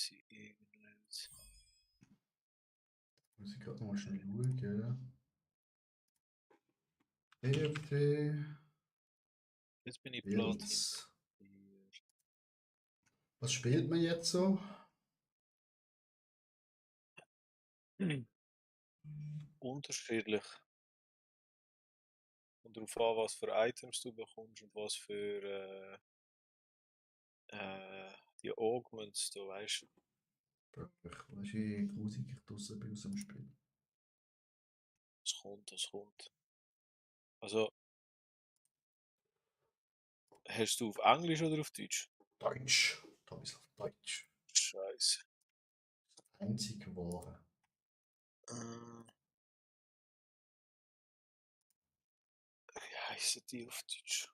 sie irgendwas. Muss ich gerade mal schnell schauen. EFT, Jetzt bin ich Platin. Wilds. Was spielt man jetzt so? Unterschiedlich. Und darauf an, was für Items du bekommst und was für die Augments, du weißt. Ich weiß, wie grusig ich draussen bin aus dem Spiel. Es kommt, es kommt. Also, hast du auf Englisch oder auf Deutsch? Deutsch. Da habe ich auf Deutsch. Scheiße. Einzig geworden. Äh, wie heißen die auf Deutsch?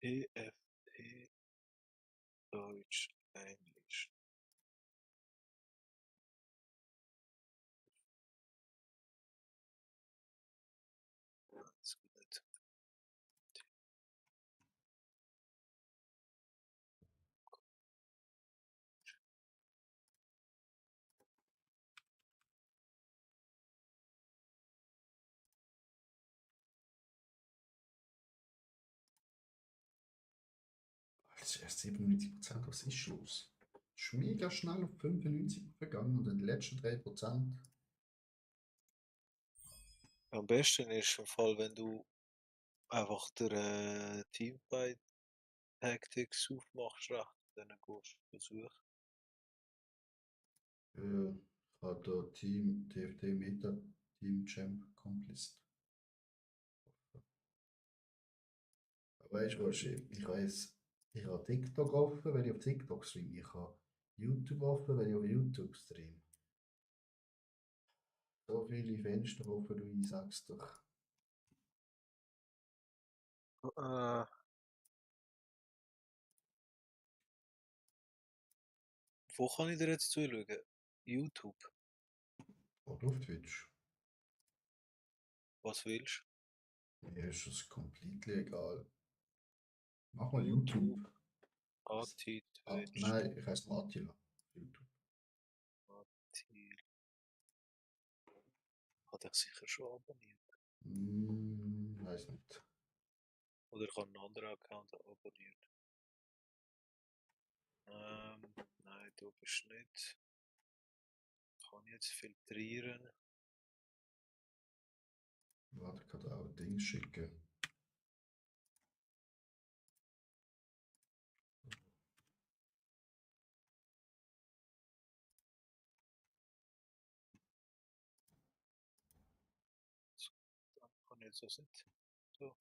EFT, Deutsch, Englisch. Das geht nicht. Das ist erst 97%. Was ist los? Es ist mega schnell auf 95 gegangen und in den letzten 3%. Am besten ist im Fall, wenn du einfach der Teamfight Tactics aufmachst, recht, dann gehst du versuchen. Ich habe da Team TFT Meta Team Champ Complist. Weißt du was? Ich habe TikTok offen, wenn ich auf TikTok streame. Ich habe YouTube offen, wenn ich auf YouTube streame. So viele Fenster offen, du, ich sag's doch. Äh, wo kann ich dir jetzt zuschauen? YouTube. Oder auf Twitch. Was willst Mir ist es komplett egal. Mach mal du? YouTube, YouTube. Ati, Twitch, Nein, ich heiße Attila. YouTube. Ati. Hat ich sicher schon abonniert. Weiß nicht. Oder ich habe einen anderen Account abonniert. Nein, du bist nicht. Kann ich jetzt filtrieren? Warte, ich kann dir auch ein Ding schicken. So, dann kann ich jetzt das nicht. So,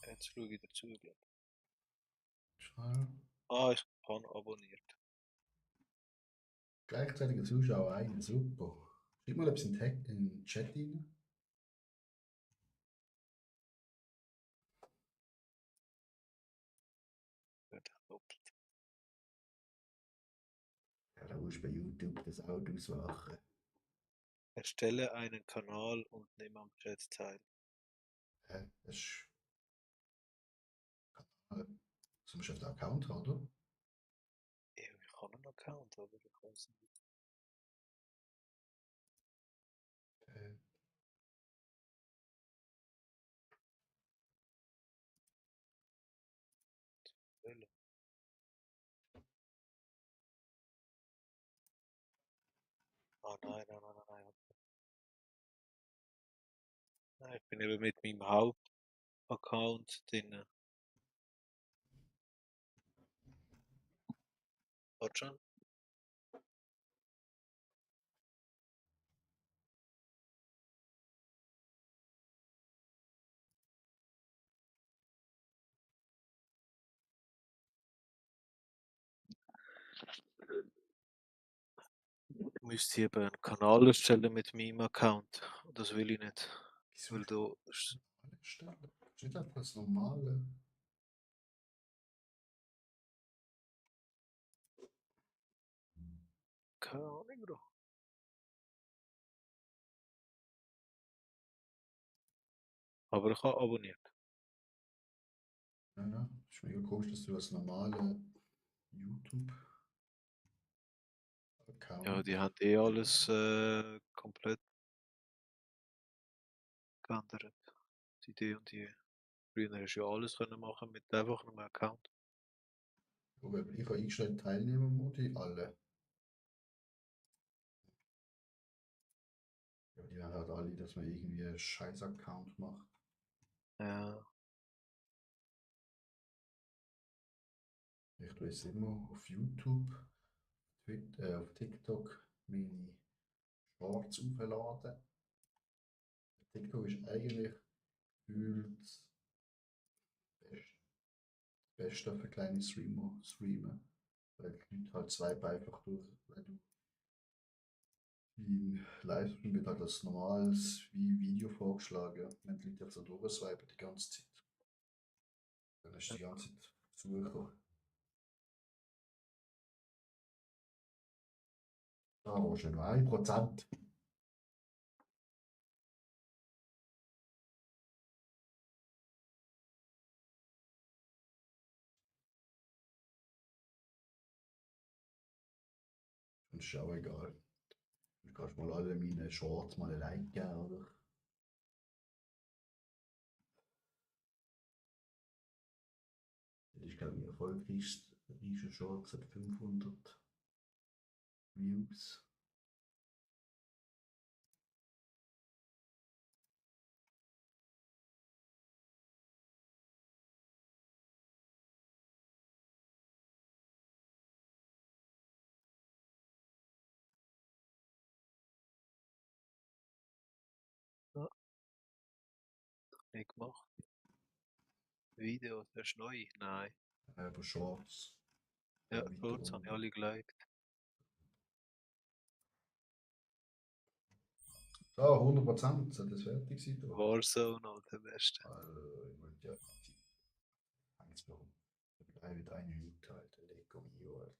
jetzt schaue ich dazu. Schnell. Ah, ich habe abonniert. Gleichzeitige Zuschauer ein, super. Schick mal etwas in den Chat rein. Wird doppelt. Ja, da musst du bei YouTube das auch ausmachen. Erstelle einen Kanal und nehme am Chat teil. Das ist. Du musst auf den Account haben, oder? Ich habe einen Account, aber ich weiß nicht. Äh, Welchen? Ah, nein, nein, nein, nein, nein. Nein, ich bin eben mit meinem Hauptaccount drin. Warte schon. Ich müsste eben einen Kanal erstellen mit meinem Account. Das will ich nicht. Wieso Weil nicht da alle stellen? Das ist nicht einfach das Normale. Keine Ahnung, Bro. Aber ich habe abonniert. Ja, ja. Ist mega komisch, dass du als normale Ja, YouTube-Account. die haben eh alles komplett geändert. Die Idee und die. Früher hast du ja alles können machen mit einfach einem Account. Ich habe eingestellt Teilnehmermodi, alle. Ja, die haben halt alle, dass man irgendwie einen Scheiß-Account macht. Ja, Ich tue jetzt immer auf YouTube, auf TikTok meine Shorts aufladen. TikTok ist eigentlich gefühlt das Beste für kleine Streamer. Weil die Leute halt swipen einfach durch. Weil du im Livestream wird halt als normales Video vorgeschlagen. Wenn die Leute einfach so durchswipen die ganze Zeit. Dann ist die ganze Zeit Besucher. Da hast du nur 1%. Das ist auch egal. Du kannst mal alle meine Shorts mal ein Like geben, oder? Das ist, glaube ich, die erfolgreichste Shorts, hat 500 Views. ja, nicht gemacht. Videos, hast du neu? Nein. Aber Shorts. Ja, Weiter kurz habe ich unten. alle geliked. So, 100% soll das fertig sein. Da. Warzone noch der Beste. Ich wollte ja eins warum. Ich habe wieder 1 Minute halt. Lego Mio halt.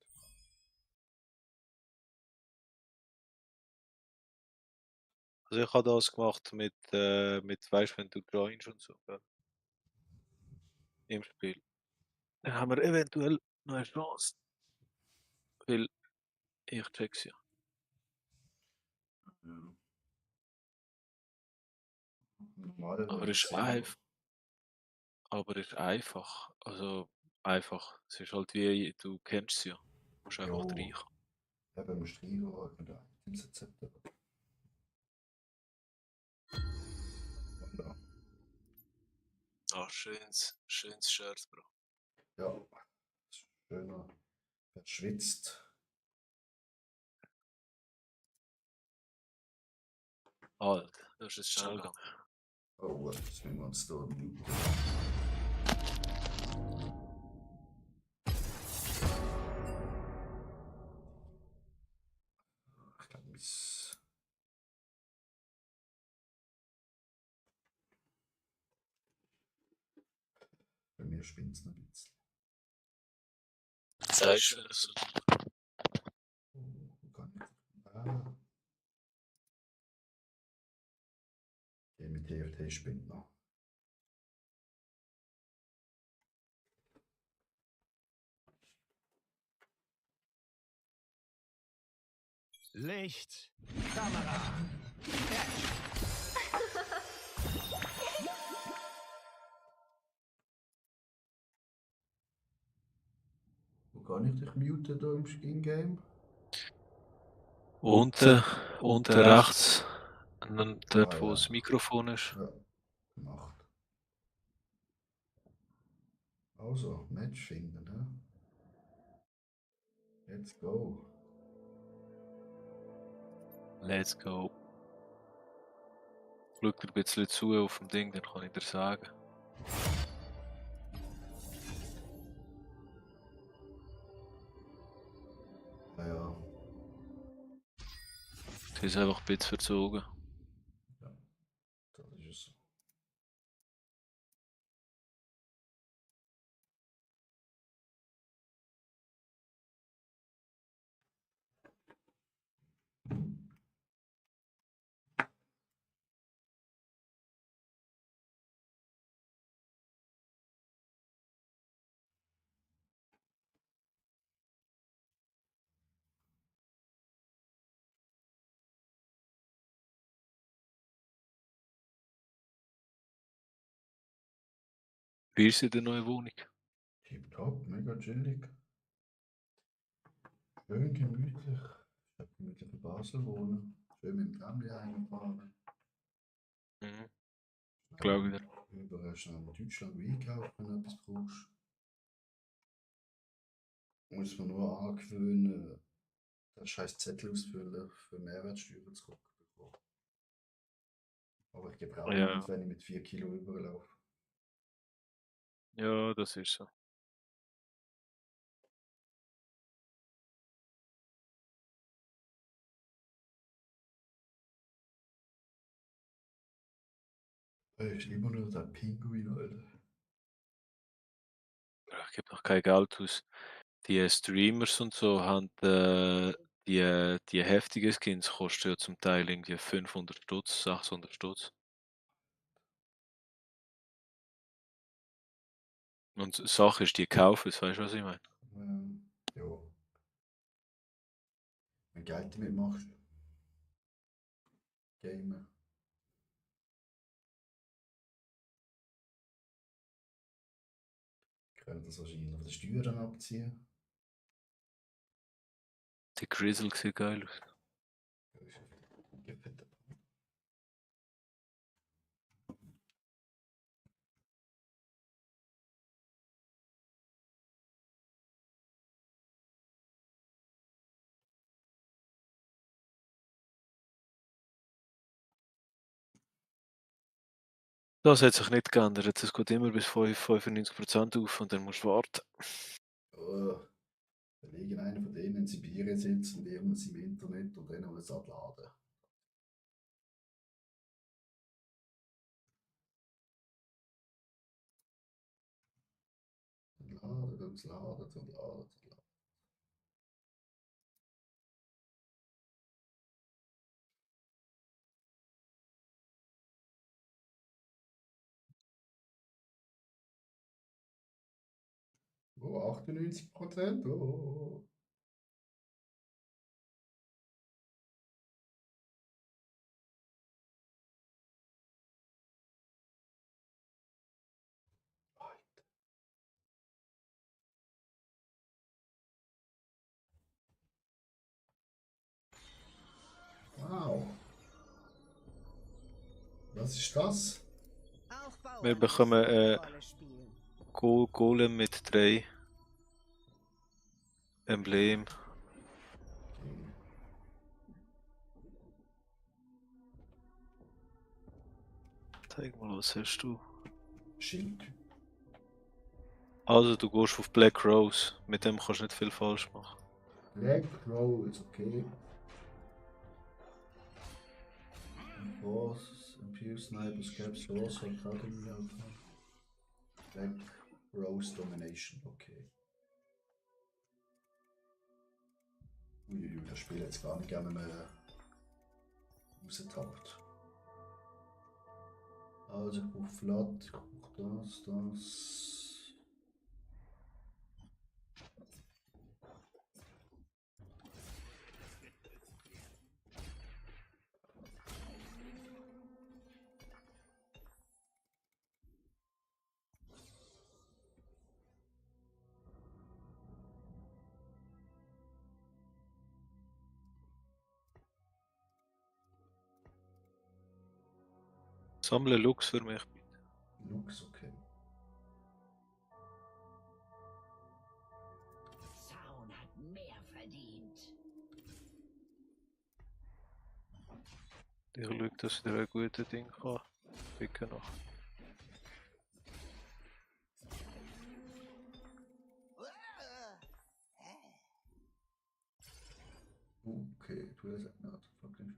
Also ich habe das gemacht mit weißt wenn du joinst und so, gell, im Spiel. Dann haben wir eventuell noch eine Chance. Weil ich check's ja. Ja. Normalerweise Aber ist es es ist sehr. aber es ist einfach. Also einfach. Es ist halt wie, du kennst es ja. Du musst einfach Jo, reinkommen. eben musst du reinhauen und Items etc. Voilà. Ah, schönes Shirt, Bro. Ja, schöner verschwitzt. Alter, das ist schnell gegangen. Oh, jetzt müssen wir uns da muten. Ich glaube, bei mir spinnt es noch ein bisschen. Sagst du, wenn es so Oh, wo kann ich? Ah, okay, mit TFT spinnt noch. Licht, Kamera, Wo kann ich dich muten da im Skin-Game? unten rechts, und dann dort, wo Ja. das Mikrofon ist. Ja, gemacht. Also, Match finden, hä? Let's go. Let's go. Schau dir ein bisschen zu auf dem Ding, dann kann ich dir sagen. Ja, ja. Du ist einfach ein bisschen verzogen. Ja, das ist es so. Wie ist es in der neuen Wohnung? Tipptopp, mega chillig. Schön gemütlich. Ich habe gemütlich in Basel wohnen. Schön mit dem Tramli heimgefahren. Mhm. Glaube wieder. Überall schnell in Deutschland einkaufen, wenn du etwas brauchst. Muss man nur angewöhnen, den scheiß Zettel ausfüllen für Mehrwertsteuer zurückbekommen. Aber ich getraue mich Ja, nicht, wenn ich mit 4 Kilo überlaufe. ja, das ist so. Ich immer nur der Pinguin, Alter. Ich gebe noch kein Geld aus. Die Streamers und so haben die heftigen Skins kosten ja zum Teil irgendwie 500 Stutz, 600 Stutz. Und die Sache ist, die kaufen es, weißt du, was ich meine? Ja, wenn du Geld damit machst, Gamer, können das wahrscheinlich von den Steuern abziehen. Die Grizzle sieht geil aus. Ja, ist ja fett. Das hat sich nicht geändert. Es geht immer bis 95% auf und dann musst du warten. Oh, wenn irgendeiner von denen in Sibirien sitzt und irgendwas im Internet und dann muss es abladen. Und ladet und ladet und ladet und ladet. Oh, 98%. Oh. Wow. Was ist das? Auch Wir Bauern bekommen müssen ihre Rolle spielen. Golem mit 3 Emblem. Okay. Zeig mal, was hast du? Schild. Also, du gehst auf Black Rose. Mit dem kannst du nicht viel falsch machen. Black Crow ist okay. Boss, Imperial Sniper, Scab, Sorcerer, Academy, Alpha. Black Rose Domination, okay. Uiuiui, das Spiel jetzt gar nicht gerne mehr rausgetappt. Also ich brauche Flat, ich brauche das. Sammle Lux für mich. Lux, okay. Zaun hat mehr verdient. Ich schaue, dass ich dir ein gutes Ding kann. Picken noch. Okay, du hast not fucking.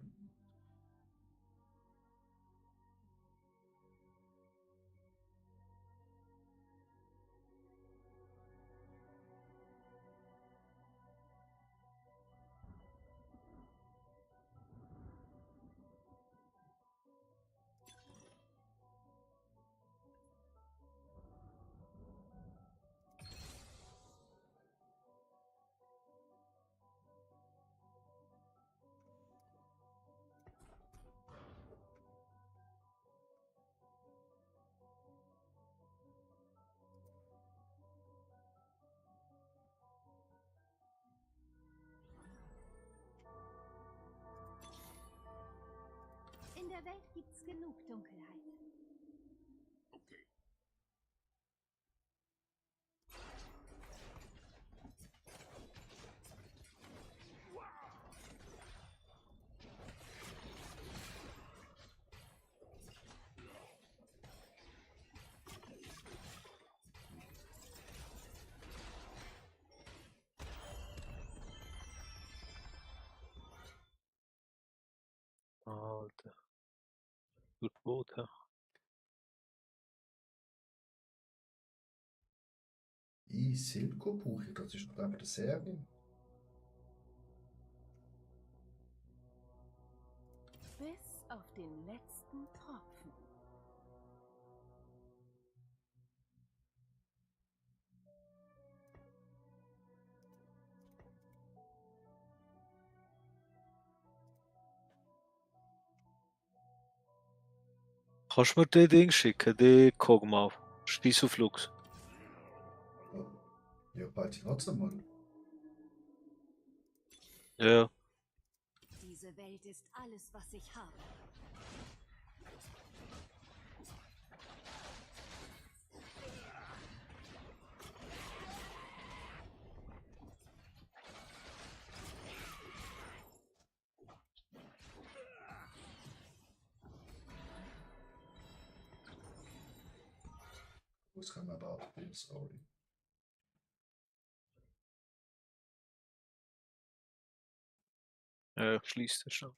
der Welt gibt's genug Dunkelheit. Okay. Alter. Gut Boot, ja. Silco brauche ich, das ist doch einfach der Serie. Bis auf den letzten Tropfen. Kannst du mir den Ding schicken, den Kog'Maw? Stieß auf Lux. Oh. Ja, bald trotzdem mal. Ja, Diese Welt ist alles, was ich habe. Was kann man about bin, sorry. ja, ich schließe das schon.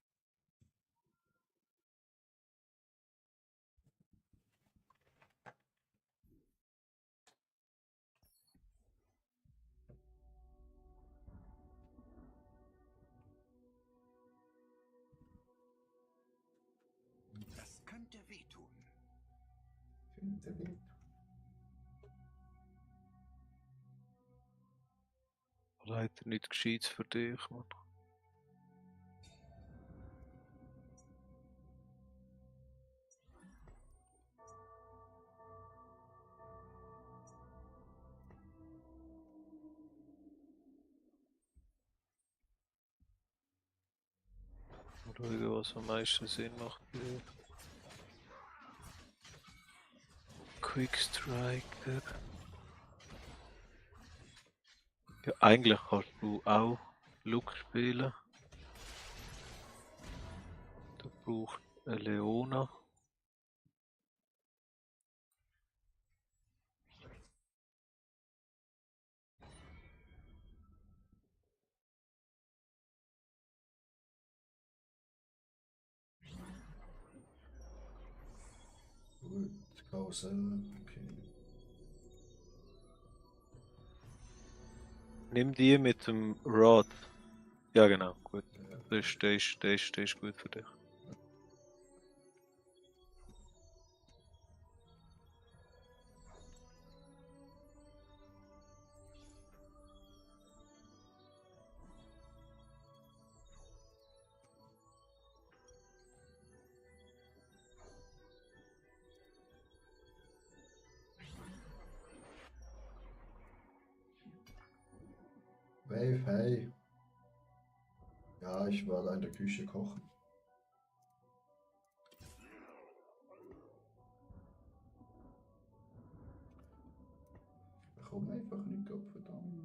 Das könnte wehtun. Finde ich. Leider nicht gescheit für dich, Mann. Mal schauen, was am meisten Sinn macht. Quick Striker. Ja, eigentlich kannst du auch Lux spielen. Da braucht eine Leona. Gut, Karussell, okay. Nimm die mit dem Rod. Ja, genau, gut. Ja. Der ist gut für dich. Wave, hey. Ja, ich war da in der Küche kochen. Ich komme einfach nicht ab, verdammt.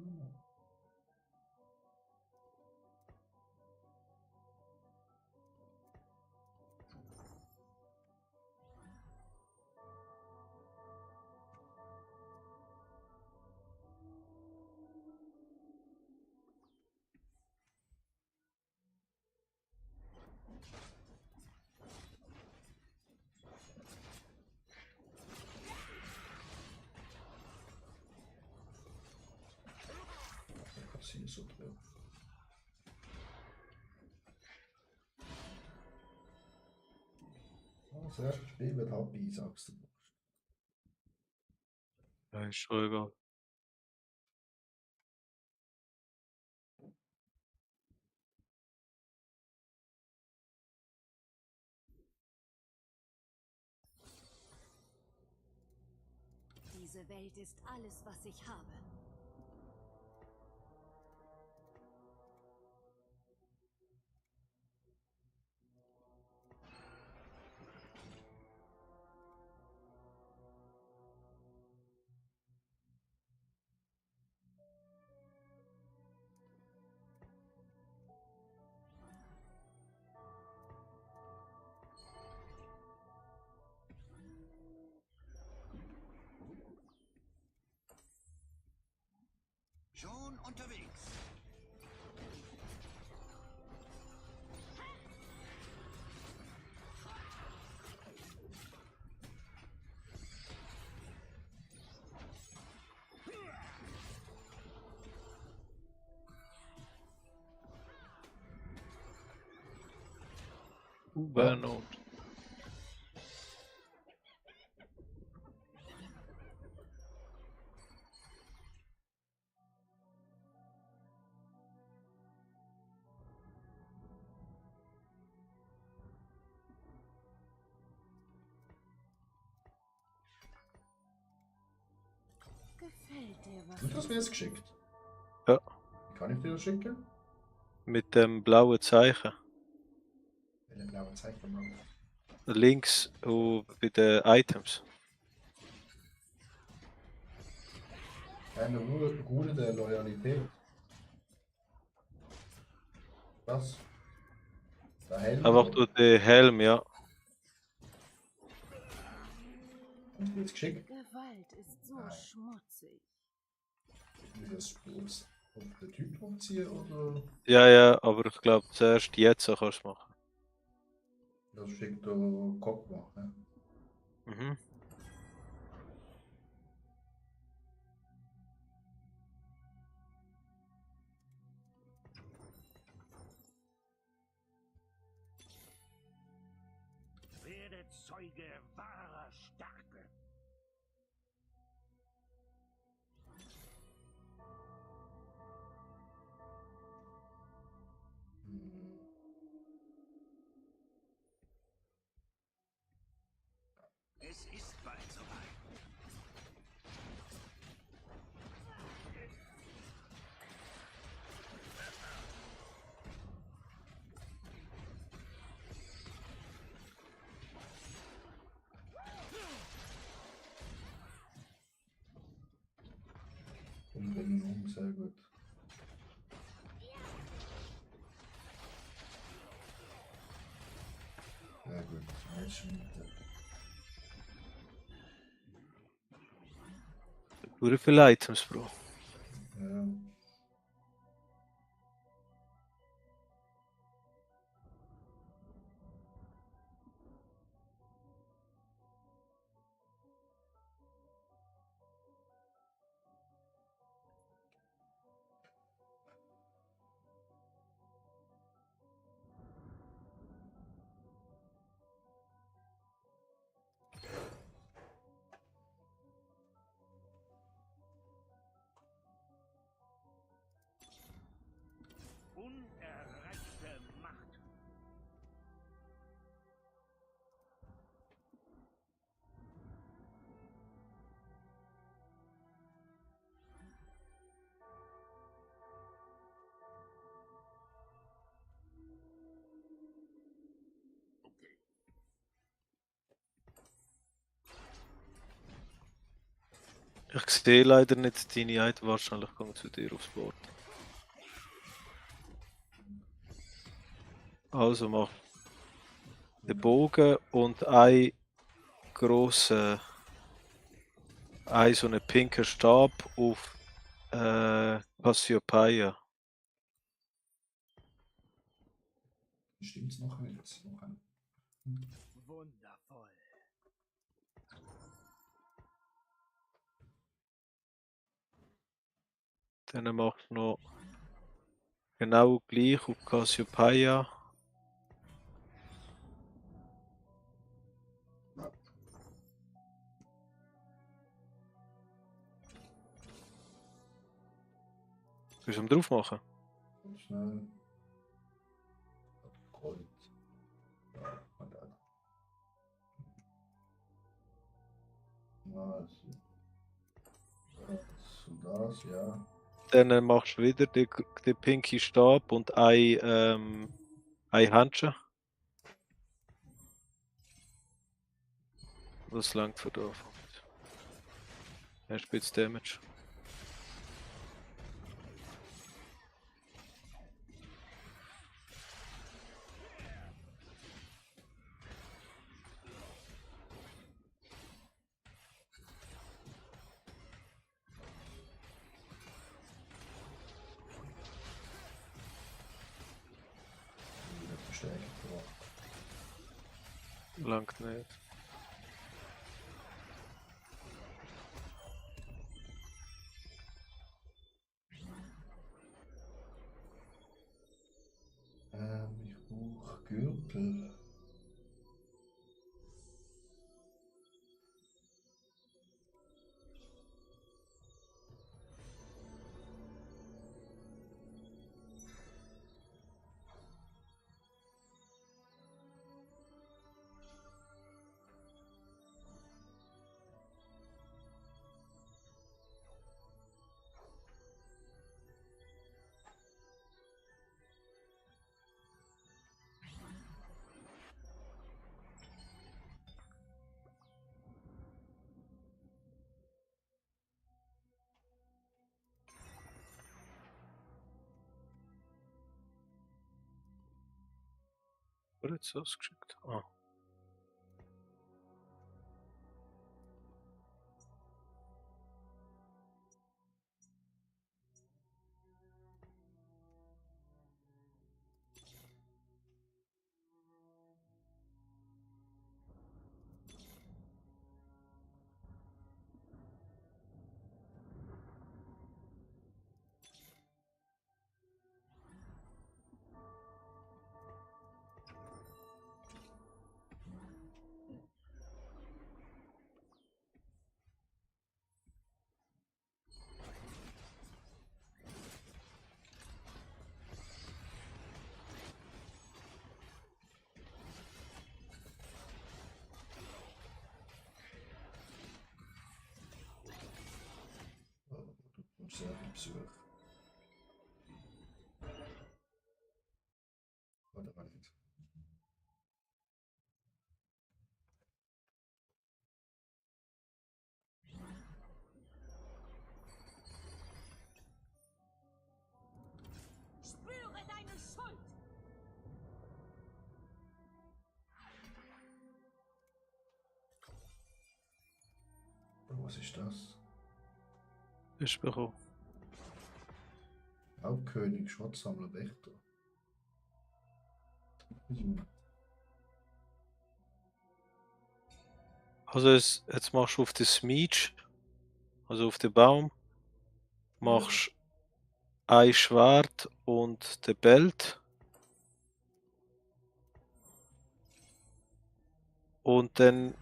Was hier so drin? Das erste Spiel wird Happy, sagst du. Ja, ist schon egal. Diese Welt ist alles, was ich habe. Unterwegs. Übernot. Gefällt dir, was Du hast mir das geschickt. Ja. Wie kann ich dir das schicken? Mit dem blauen Zeichen. Welche blaue Zeichen haben wir? Links bei den Items. Eine Rune der Loyalität. Was? Der Helm? Einfach durch den Helm, ja. Hast du mir das geschickt? Gewalt ist so Nein. schmutzig. Muss ich das auf den Typ umziehen oder? Ja, aber ich glaube zuerst jetzt kannst du machen. Das schickt der Kopf machen. Mhm. Werde Zeuge wahrer Stärke. Hm. Es ist bald soweit. Umbringen, sehr gut. Sehr gut. Matchmeter. Wie viele Items, Bro? Ja. Unerreichte Macht. Okay. Ich sehe leider nicht deine Item, wahrscheinlich kommen zu dir aufs Board. Also mach den Bogen und ein so einen pinken Stab auf Cassiopeia. Stimmt's noch jetzt? Noch ein. Wundervoll. Dann machst du noch genau gleich auf Cassiopeia. Willst du ihn drauf machen? Schnell. Gold. Ja, und dann. Das und das, ja. Dann machst du wieder den pinken Stab und ein Handschuh. Das langt für den Anfang. Erst ein bisschen Damage. Stärke gebracht. Langt nicht. Ich brauche Gürtel. Wer hat es ausgeschickt? Ah. Sehr viel Besuch. Oder auch nicht. Spüre deine Schuld! Was ist das? Ist bekommen. Hauptkönig, Schwarzsammler, Wächter. Also jetzt machst du auf den Smeech, also auf den Baum, machst ein Schwert und den Belt. Und dann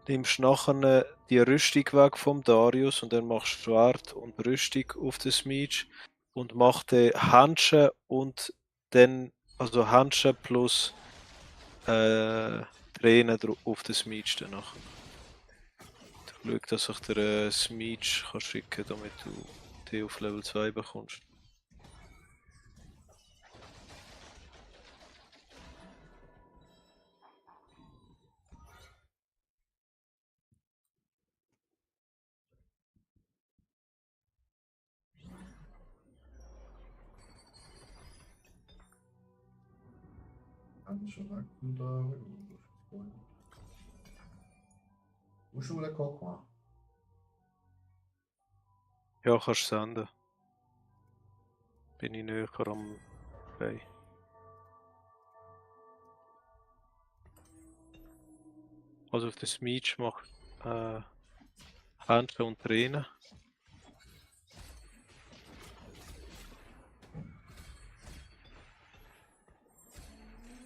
nimmst du nachher die Rüstung weg vom Darius und dann machst du Schwert und Rüstung auf den Smeech und machst den Handschuh und dann, also Handschuh plus Tränen auf den Smeech danach. Schau, dass ich dir Smeech kann schicken, damit du die auf Level 2 bekommst. Schon weg da. Wo schon wieder gucken? Ja, kannst du senden. Bin ich näher am Bay. Also auf den Smeech mach Handschuhe und Tränen.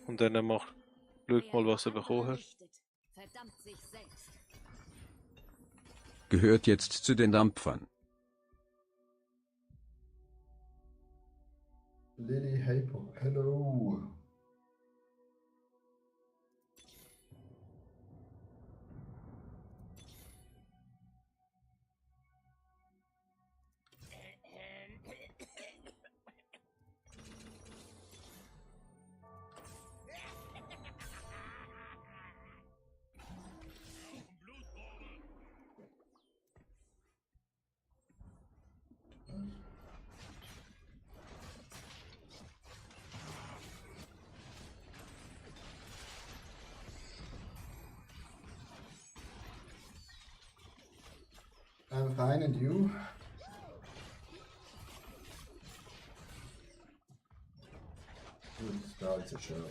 Und dann schau mal, was er bekommen hat. Verdammt sich selbst. Gehört jetzt zu den Dampfern. Lily Haper, hello. I'm fine, and you? Gut, da ist er schön.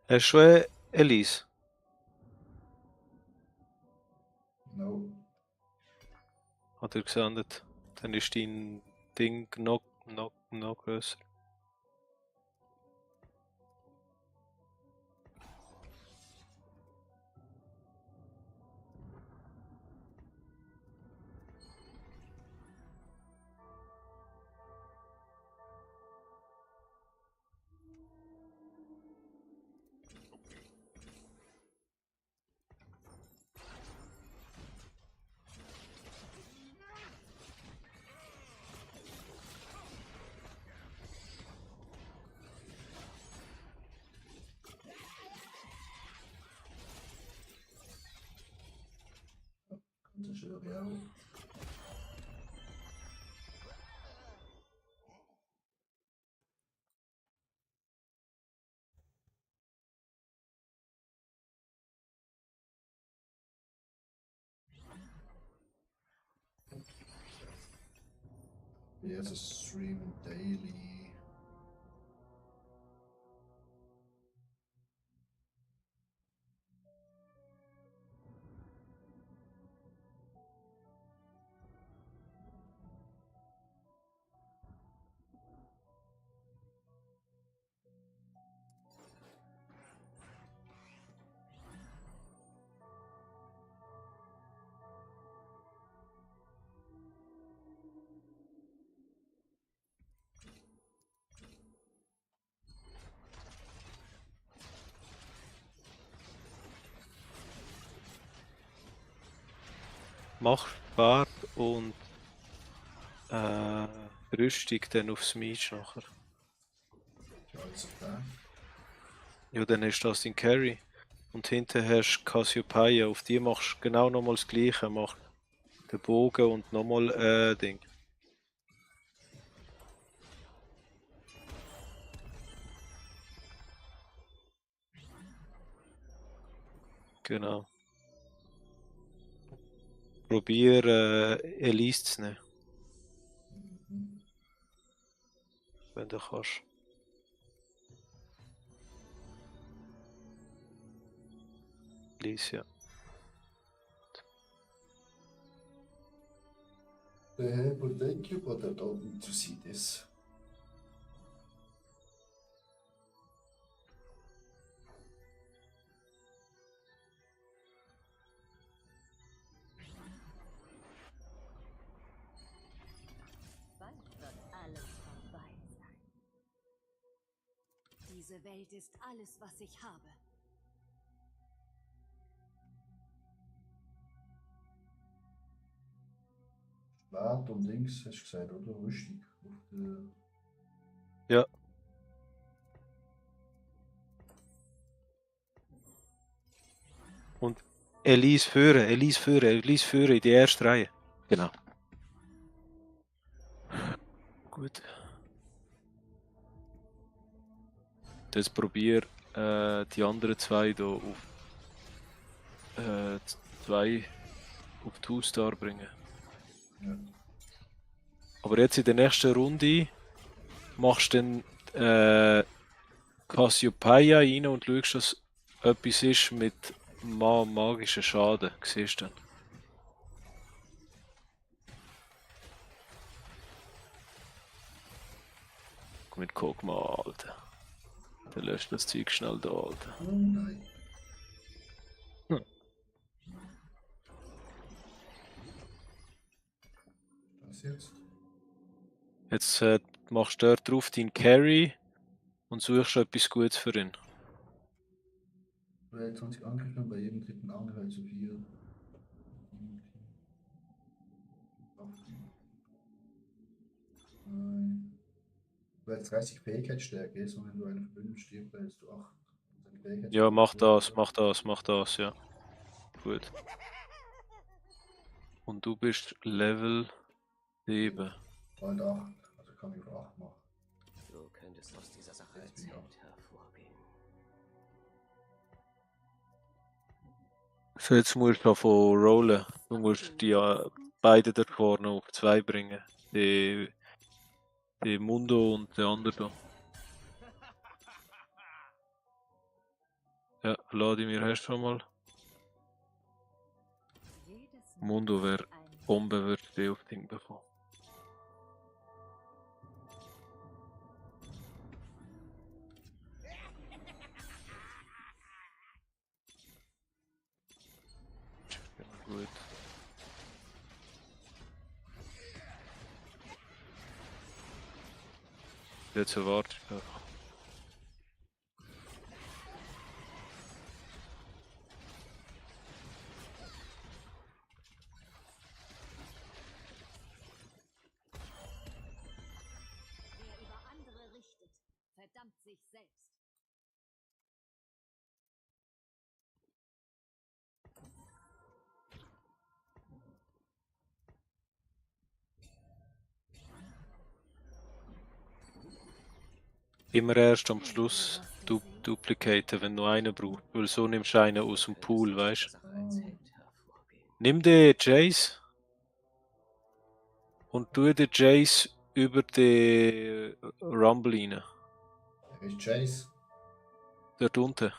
Hast du schon Elise? No. Hat er gesendet? Dann ist dein Ding noch grösser. Das ist schön, ja. Yes, a stream daily. Mach Farbe und Rüstung dann aufs Meach nachher. Ja, alles okay. Ja, dann hast du das in Carry. Und hinten hast du Cassiopeia. Auf die machst du genau nochmal das gleiche. Mach den Bogen und nochmal Ding. Genau. Probier Elise zu nehmen, Mhm. wenn du kannst. Elise, ja. Thank you, but I don't need to see this. Bald wird alles vorbei sein. Diese Welt ist alles, was ich habe. Schwert und Dings, hast du gesagt, oder? Rüstung. Auf der... Ja. Und Elise führen in die erste Reihe. Genau. Gut. Jetzt probier die anderen zwei hier auf zwei auf die Two-Star bringen. Ja. Aber jetzt in der nächsten Runde machst du dann Cassiopeia rein und schaust, dass etwas ist mit magischen Schaden. Siehst du dann? Mit guck mal, Alter. Dann löscht das Zeug schnell da, Alter. Oh nein. Hm. Was jetzt? Jetzt machst du dort drauf deinen Carry und suchst etwas Gutes für ihn. Bei 20 Angriffen, bei jedem dritten Angriff also 4. Du hast 30 Fähigkeitsstärke, jetzt, und wenn du einen Verbündeten stirbst, behältst du 8. Und seine Fähigkeitsstärke Ja, mach ist das, hoch. mach das, mach das, ja. Gut. Und du bist Level 7. Bald 8, also kann ich auf 8 machen. Du könntest aus dieser Sache Jetzt als bin ich Held hervorgehen. So, jetzt musst du davon rollen. Du musst die beide da vorne auf 2 bringen. Die Mundo und der andere da. Ja, Vladimir hast du schon mal. Jedes Mundo Mal wäre ein Bombe, wird die auf Ding bekommen. Ja, gut. Jetzt erwarte ich einfach. Wer über andere richtet, verdammt sich selbst. Immer erst am Schluss duplicaten, wenn du einen brauchst. Weil so nimmst du einen aus dem Pool, weißt du? Nimm den Jace und tu den Jace über den Rumble rein. Wer ist Chase? Dort unten.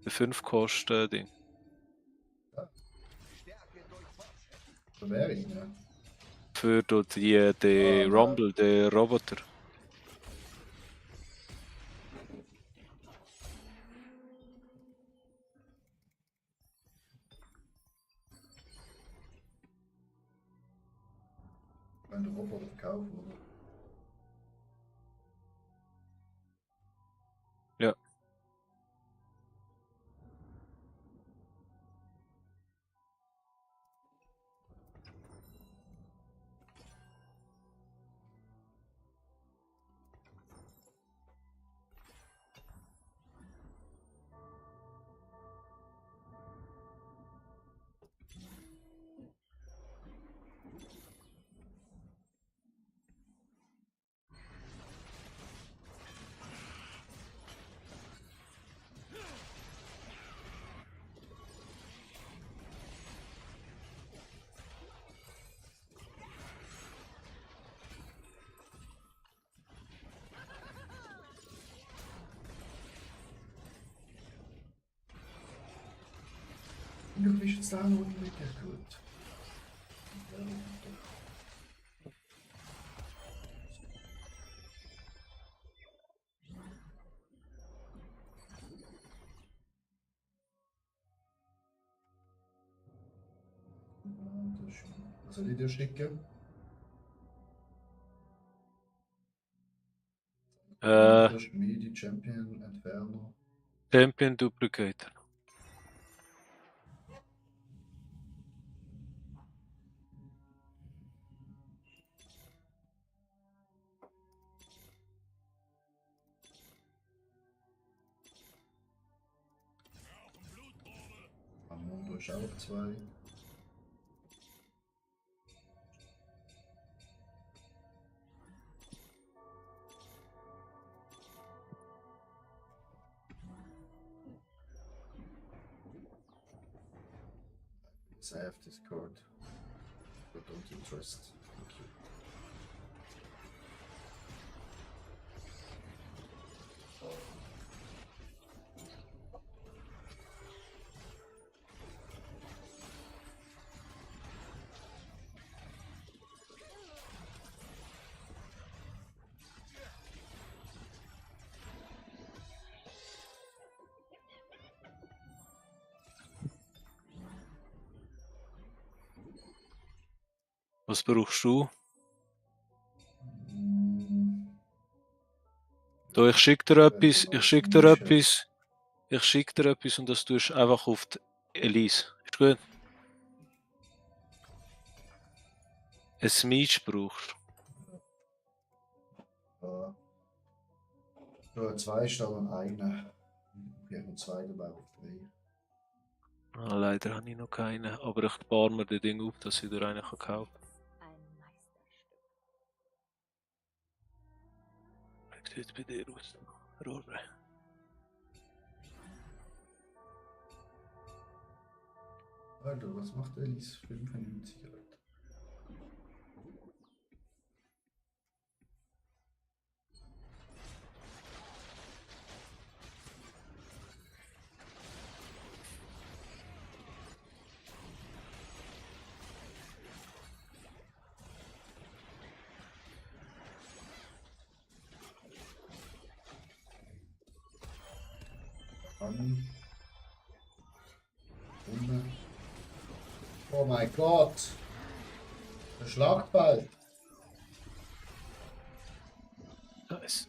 Der 5 Kosten Ding. Für wer rein? Für dort den da. Rumble, den Roboter. Wenn der Roboter verkaufen, oder? Ja. Du bist jetzt da noch unten mit der gut. Was soll ich dir schicken? Schmiede, Champion, Entferner. Champion Duplicator. Amundo ist auch 2. I have this card, but don't you trust? Thank you. Was brauchst du? Da, ich schicke dir etwas, und das tust du einfach auf die Elise. Ist gut? Ein Smeech brauchst du. Ja, 2 statt an einer. Ich habe noch 2 dabei auf 3. Ah, leider habe ich noch keinen, aber ich spare mir das Ding auf, dass ich wieder einen kann kaufen Ein Meisterstück. kann. Wie sieht es bei dir aus? Rohre. Alter, was macht Alice? 95, Alter. An. Runde. Oh mein Gott! Der Schlagball! Nice.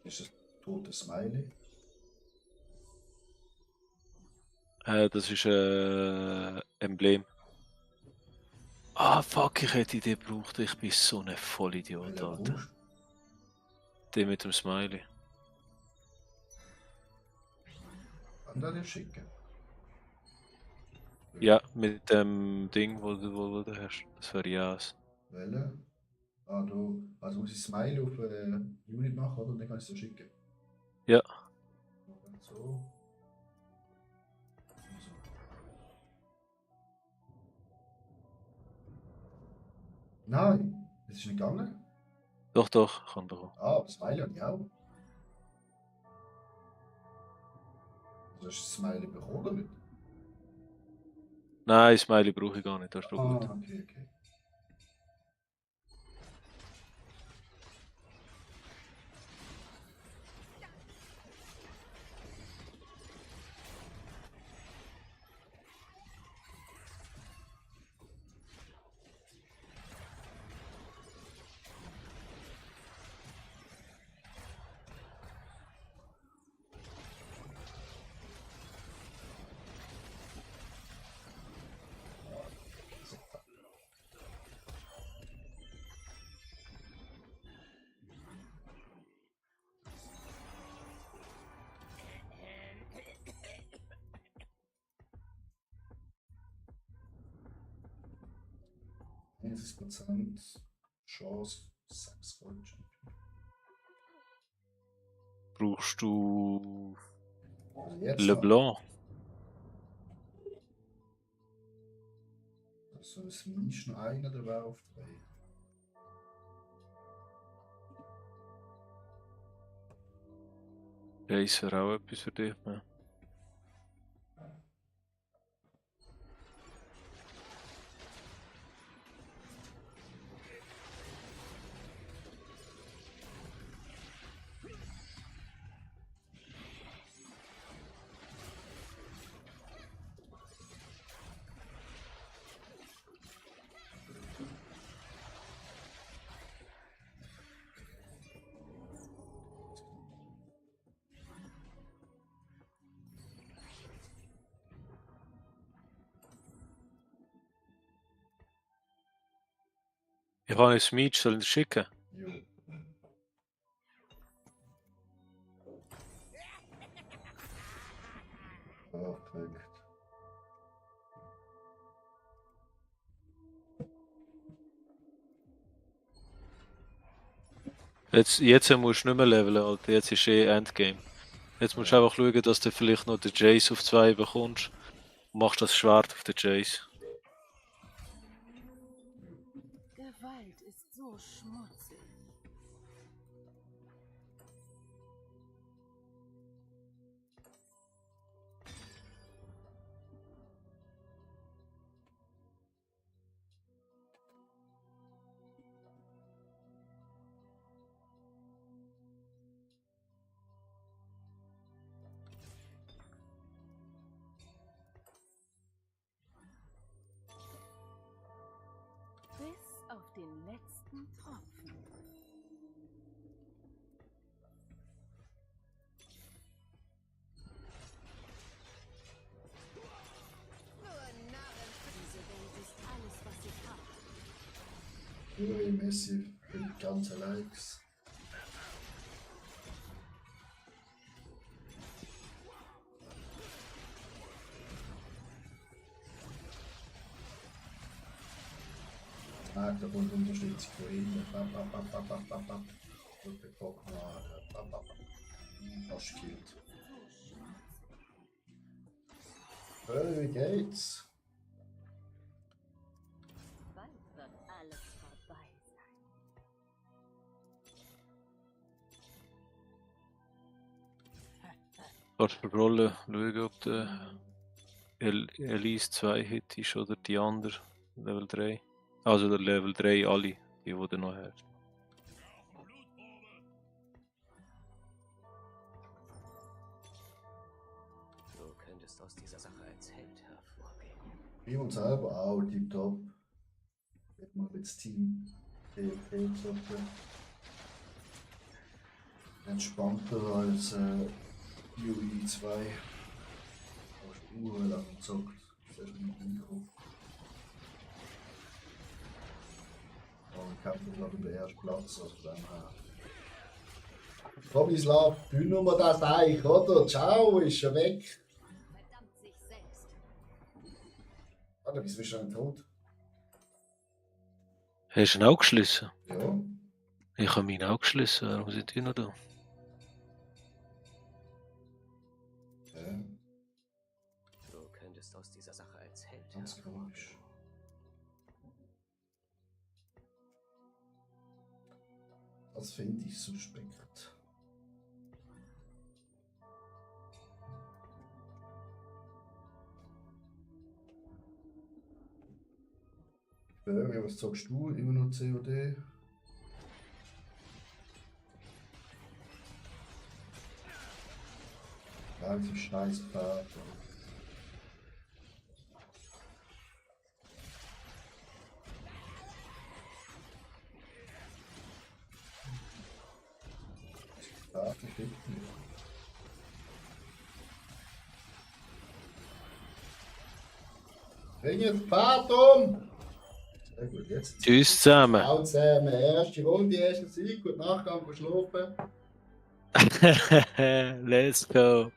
Ist das totes Smiley? Das ist Emblem. Ah, fuck, ich hätte die gebraucht. Ich bin so ein Vollidiot, Welcher Alter. brauchst Der mit dem Smiley. du? Kann der dir schicken? Ja, mit dem Ding, wo du hast. Das wäre Jas. Welcher? Ah, du. Also muss ich Smiley auf Unit machen, oder? Und dann kann ich es dir schicken. Ja. So. So. Nein, das ist nicht gegangen. Doch, doch, kann bekommen. Ah, aber Smiley habe ich auch. Also hast du Smiley bekommen oder nicht? Nein, Smiley brauche ich gar nicht, das ist doch Ah, gut. okay, okay. %, Chance 6 Goldchen. Brauchst du Also jetzt LeBlanc? Also es ist noch einer dabei auf 3. Jace wäre auch etwas für dich. Ne? Ich habe einen Smeech, soll ich ihn schicken? Jo. Perfekt. Jetzt musst du nicht mehr leveln, Alter. Jetzt ist Endgame. Jetzt musst du einfach schauen, dass du vielleicht noch den Jace auf 2 bekommst. Und machst das Schwert auf den Jace. Gewalt ist so schmutzig. Bis auf den letzten Tropfen. Uri, Messi, bin ganz allein. Ah, da kommt Unterstützung von hinten. Bap, bap, bap, bap, bap, bap, bap. Und der Pokémon, bap, bap, bap. Fast gekillt. Hey, wie geht's? Bald wird alles vorbei sein. Kannst du Rolle schauen, ob der Elise 2 Hit ist oder die andere Level 3. Also der Level 3 alle, die du noch hast. Du könntest aus dieser Sache als Held hervorgehen. Ich und selber auch tipptopp. Wird mal mit dem Team TFT zocken. Entspannter als UI 2. Hast du lang gezockt. Sehr schön reingekommen. Und kämpfen gerade um den ersten Platz. Also von dem her. Tomislav, bünden wir das eigentlich, oder? Ciao, ist er weg. Verdammt sich selbst. Warte, wieso ist er denn tot? Hast du ihn auch geschlossen? Ja. Ich habe meinen auch geschlossen. Warum sind die noch da? Du könntest aus dieser Sache als Held Ganz hervorgehen. komisch. Das finde ich suspekt. Barry, was sagst du? Immer noch COD? Ja, diese scheiß Pferd. Pferd fickt mich. Bring jetzt Pferd um! Sehr gut, jetzt. Tschüss zusammen. Ciao zusammen. Erste Runde, erster Sieg. Gute Nacht, gehen schlafen. Let's go.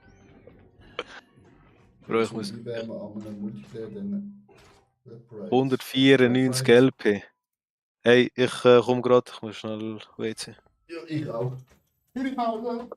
Bro, ich muss Wie wären wir an einem Multiplayer dann? 194 LP. Hey, ich komme gerade, ich muss schnell WC. Ja, ich auch. Gute Pause.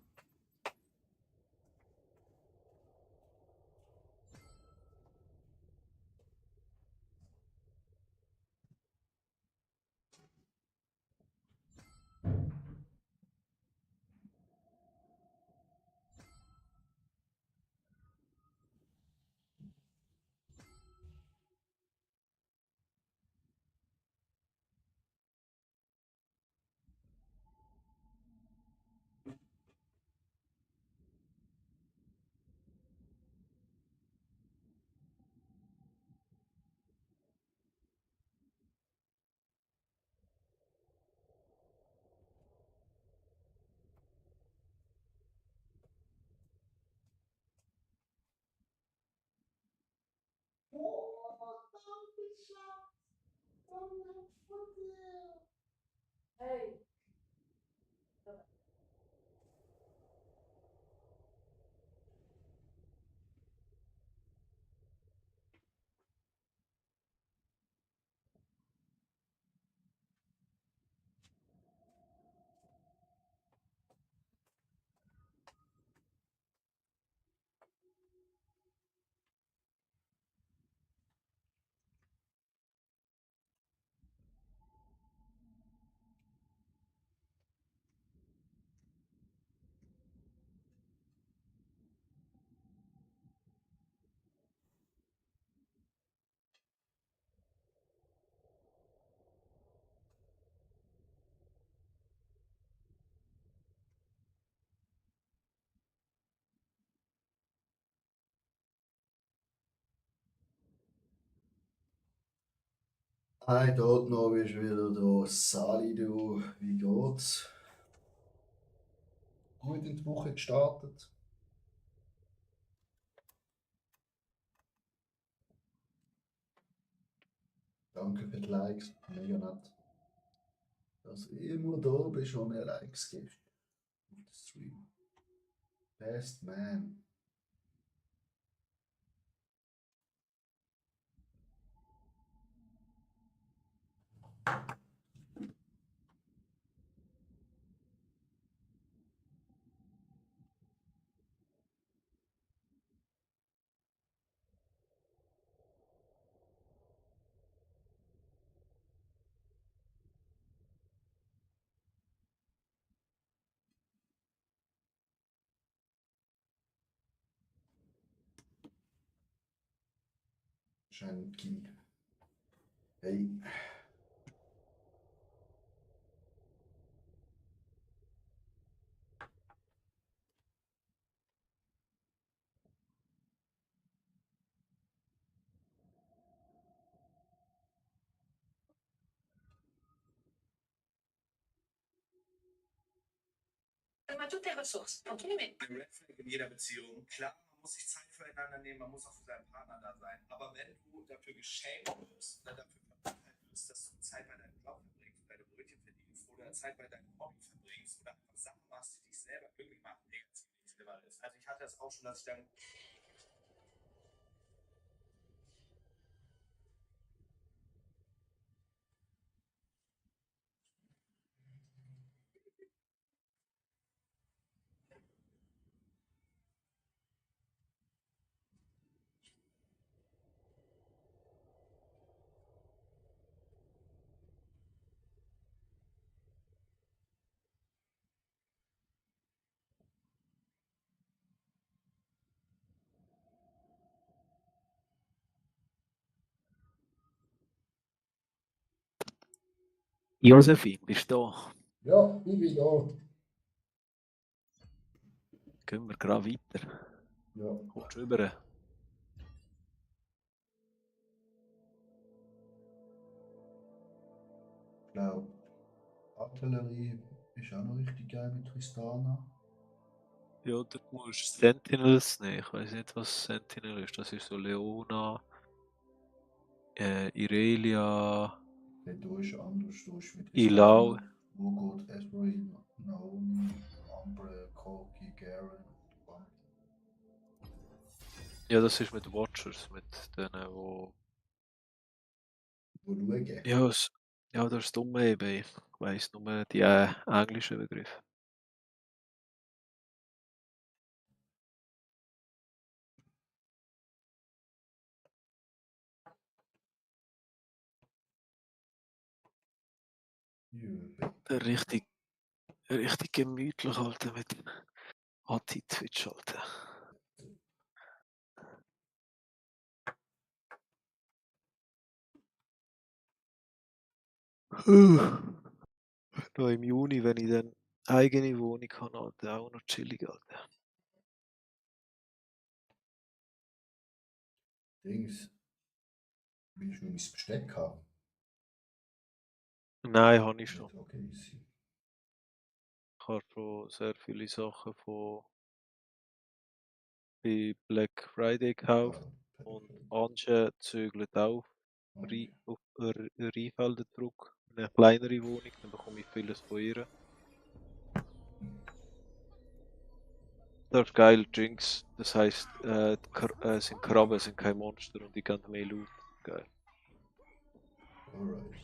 Hi, dort noch bist wieder da. Sali, du. Wie geht's? Gut in die Woche gestartet. Danke für die Likes. Mega nett. dass du immer da bist und mir Likes gibst. Auf den Stream. Best Man. Schenki. Hey. Mal toutes tes ressources. Pour tout aimer. Ein Red Flag in jeder Beziehung. Klar, man muss sich Zeit füreinander nehmen, man muss auch für seinen Partner da sein. Aber wenn du dafür geschämt wirst oder dafür verurteilt wirst, dass du Zeit bei deinem Job verbringst, deine Brötchen verdienst oder Zeit bei deinem Hobby verbringst oder einfach Sachen machst, die dich selber glücklich machen, negativ nichts schlimmer ist. Also ich hatte das auch schon, dass ich dann Josephine, bist du da? Ja, ich bin da. Gehen wir gerade weiter. Ja. Kommst du rüber? Ich glaube, Artillerie ist auch noch richtig geil mit Tristana. Ja, oder du musst Sentinels nehmen. Ich weiß nicht, was Sentinel ist. Das ist so Leona, Irelia, Der da ist anders, da ist mit Ilau. Urgot, Esmeralda, Naomi, Umbre, Corky, Garen. Ja, das ist mit Watchers, mit denen, wo. Wo schauen. Ja, ja, das ist dumm eben. Ich weiss nur die englischen Begriffe. Richtig, richtig gemütlich, Alter, mit Anti-Twitch, Alter. Noch im Juni, wenn ich dann eigene Wohnung habe, Alter, auch noch chillig, Alter. Dings. Willst du mein Besteck haben? Nein, habe ich schon. Nicht, okay, easy. Ich habe schon sehr viele Sachen von bei Black Friday gekauft. Und Anje zügelt auch auf Rheinfelden zurück. Eine kleinere Wohnung, dann bekomme ich vieles von ihr. Das ist geil, Jinx. Das heisst, sind Krabben, sind kein Monster und die gehen mehr Loot. Geil. Alright.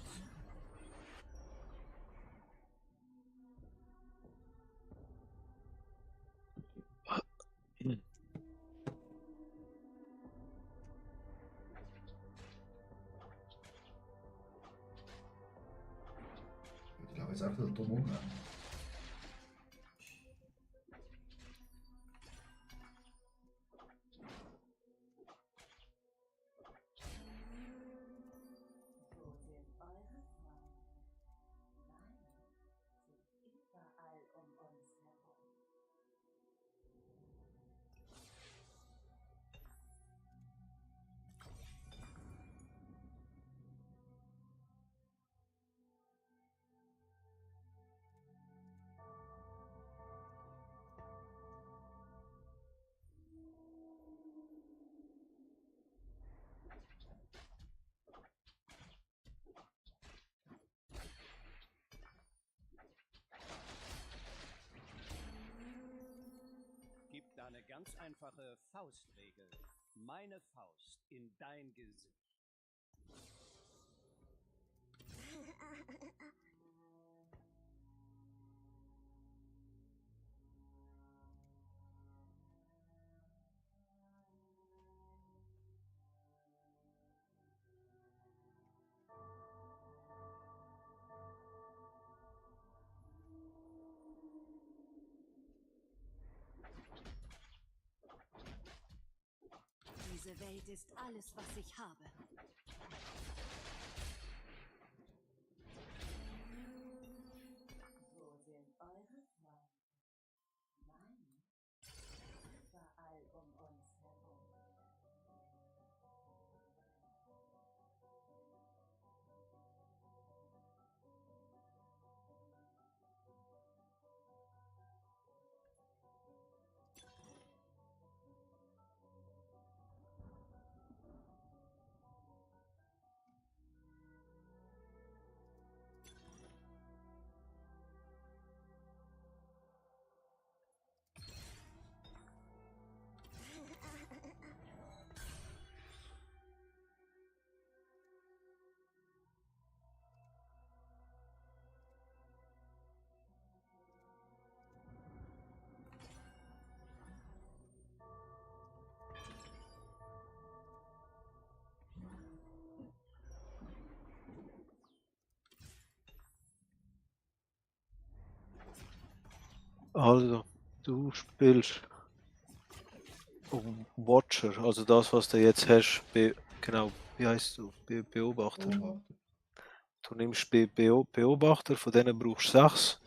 Ich glaube, jetzt einfach dumm um. Wo sind eure Freunde? Meine sind überall um uns herum. eine ganz einfache Faustregel. Meine Faust in dein Gesicht. Diese Welt ist alles, was ich habe. Wo sind eure Freunde? Meine? Überall um uns herum. Also, du spielst Watcher, also das, was du jetzt hast, genau, wie heißt du? Beobachter. Beobachter. Du nimmst Beobachter, von denen brauchst du 6.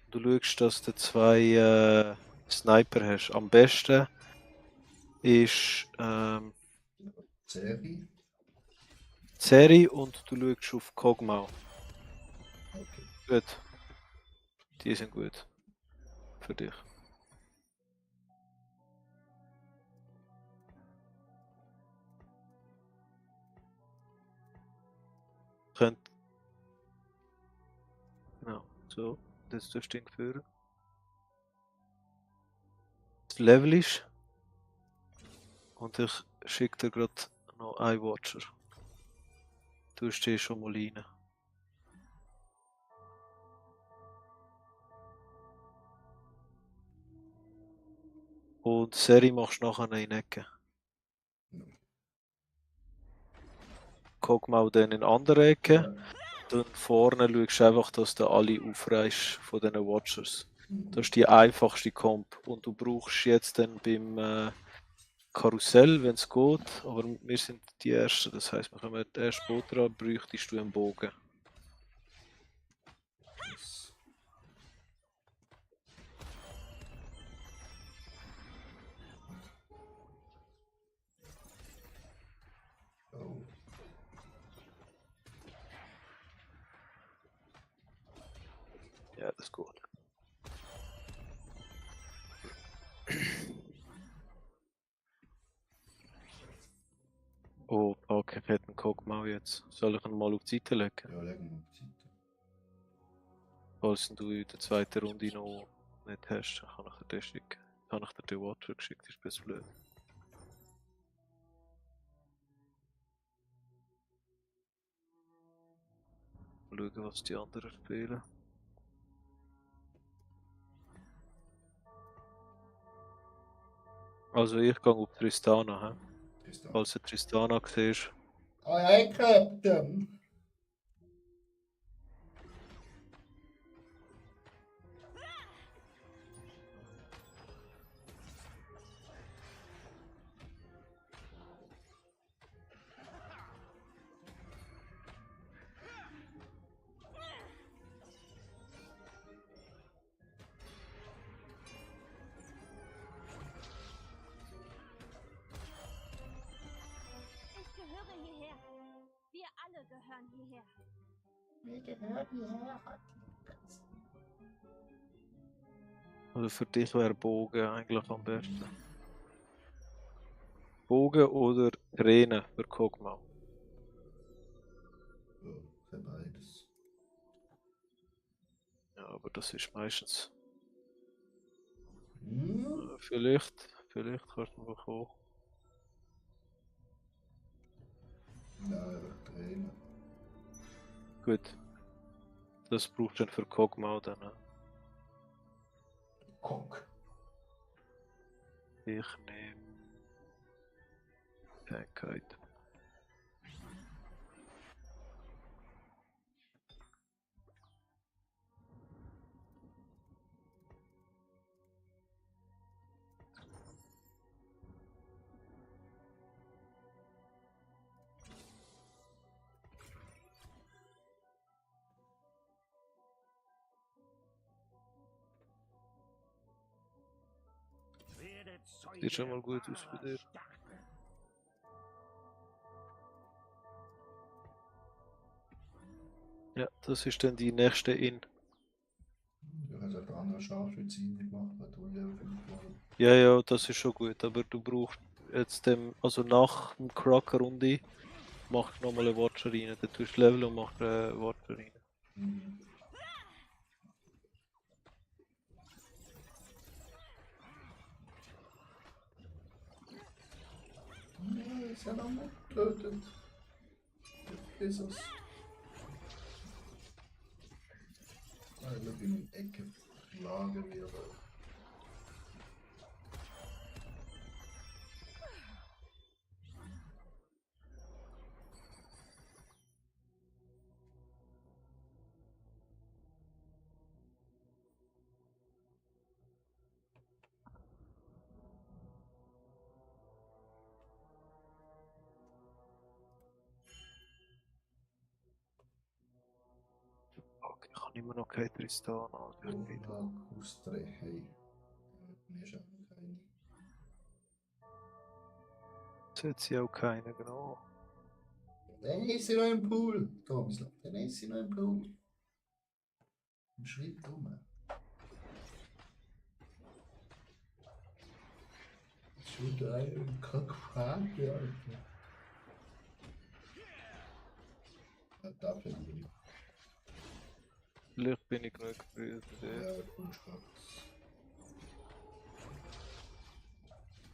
Du schaust, dass du 2 Sniper hast. Am besten ist Serie. Seri und du schaust auf Kog'Maw. Okay. Gut. Die sind gut. Für dich. Könnt. Genau, so. Das tust du Ding führen. Das Level ist. Und ich schicke dir gerade noch einen Watcher. Du stehst schon mal rein. Und Seri machst du nachher in die Ecke. Kog'Maw dann in die andere Ecke. Ja. Dann vorne schaust du einfach, dass du alle aufreißt von diesen Watchers. Mhm. Das ist die einfachste Comp. Und du brauchst jetzt dann beim Karussell, wenn es geht. Aber wir sind die Ersten, das heisst, wir kommen erst später an, bräuchtest du einen Bogen. Yes. Oh. Ja, das geht. Oh, okay, ich hätte einen Kog'Maw jetzt. Soll ich ihn mal auf die Seite legen? Ja, legen wir auf die Seite. Falls du in der zweiten Runde noch nicht hast, dann kann ich dir den schicken. Dann habe ich dir den Watcher geschickt, ist ein bisschen blöd. Mal schauen, was die anderen spielen. Also ich gehe auf Tristana, he? Tristan. Falls du Tristana siehst. Aye, aye, Captain. Ich gehöre hierher. Wir alle gehören hierher. Wir gehören hierher. Also für dich wäre Bogen eigentlich am besten. Bogen oder Tränen für Kog'Maw. Ja, für beides. Ja, aber das ist meistens Hm? vielleicht Vielleicht kannst du bekommen. Nein, einfach drehen. Gut. Das brauchst du dann für Kog'Maw dann. Cock. Ich nehme... Fähigkeit. Werde Zeuge Sieht schon mal gut aus bei wahrer dir. Stärke. Ja, das ist dann die nächste In. Du hast auch der andere Scharfschütze gemacht, weil du Level 5 war. Ja, ja, das ist schon gut, aber du brauchst jetzt also nach dem Cracker-Runde mach nochmal eine Watcher rein. Dann tust du Level und machst eine Watcher rein. Mhm. Ja, ist ja noch nicht getötet. Jesus. Ich glaube, in die Ecke schlagen wir. Okay, ich habe immer noch keine Tristana. Markus 3, hey. Mir ist auch noch keine. Jetzt hat sie auch keine, genau. Dann ist sie noch im Pool. Tomislav, dann ist sie noch im Pool. Im Schritt rum. Schon ein Kackfrage, Alter. Ja, da verliere ich. Vielleicht bin ich genug früh für dich. Ja, Kunstschlag.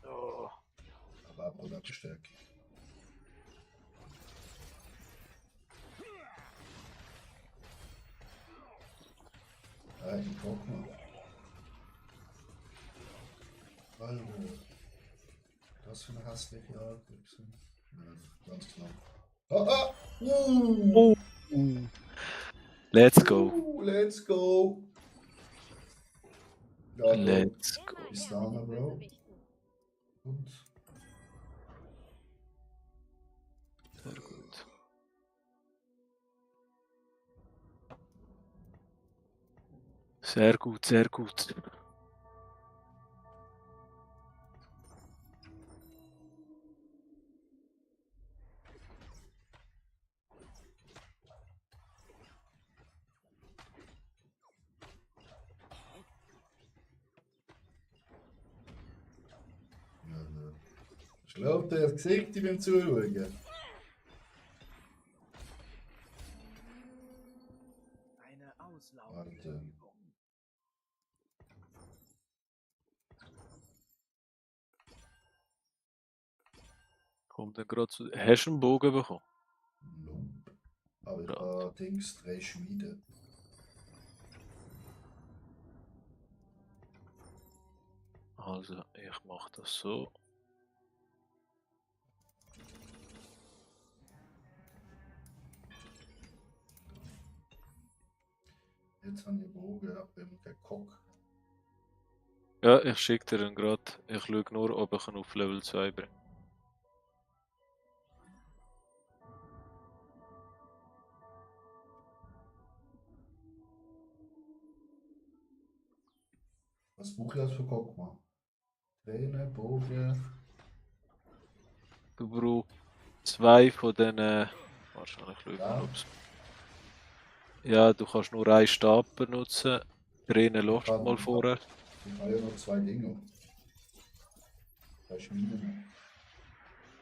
Oh, Aber Produktstärke. Ich guck mal. Alter. Was für eine hässliche Art. Ja, ganz knapp. Ah, ah! Oh. Let's go. Let's go! Ja, Let's go. bis dann, Bro. Und Sehr gut. Sehr gut, sehr gut. schlägt dir das Gesicht beim Zuschauen. Eine Alter. Auslaufübung. Kommt dann gerade zu. Hast du einen Bogen bekommen? Nope. Aber ich Ja. habe Dings 3 Schmiede. Also, ich mache das so. Jetzt habe ich einen Bogen, aber immer keinen Kock. Ja, ich schicke dir den gerade. Ich schaue nur, ob ich ihn auf Level 2 bringe. Was brauche ich als für Kock, Mann? Tränen, Bogen. Du brauchst 2 von den. Wahrscheinlich schaue ich Ja. mal, ob's. Ja, du kannst nur einen Stab benutzen. Drinnen lässt du mal vorher. Ich habe ja noch 2 Dinge. 2 Schmieden.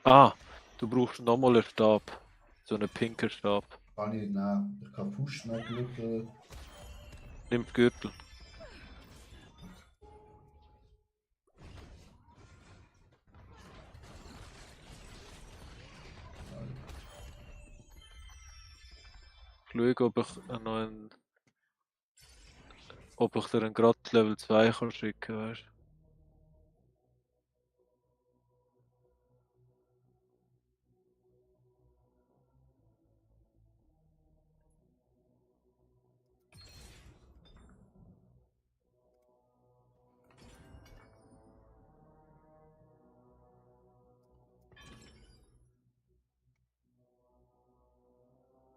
Ah, du brauchst nochmal einen Stab. So einen pinken Stab. Kann ich nicht nehmen. Ich kann Fuschen, Gürtel. Nimm den Gürtel. schauen, ob ich dir einen gerade Level 2 kann schicken, weißt du?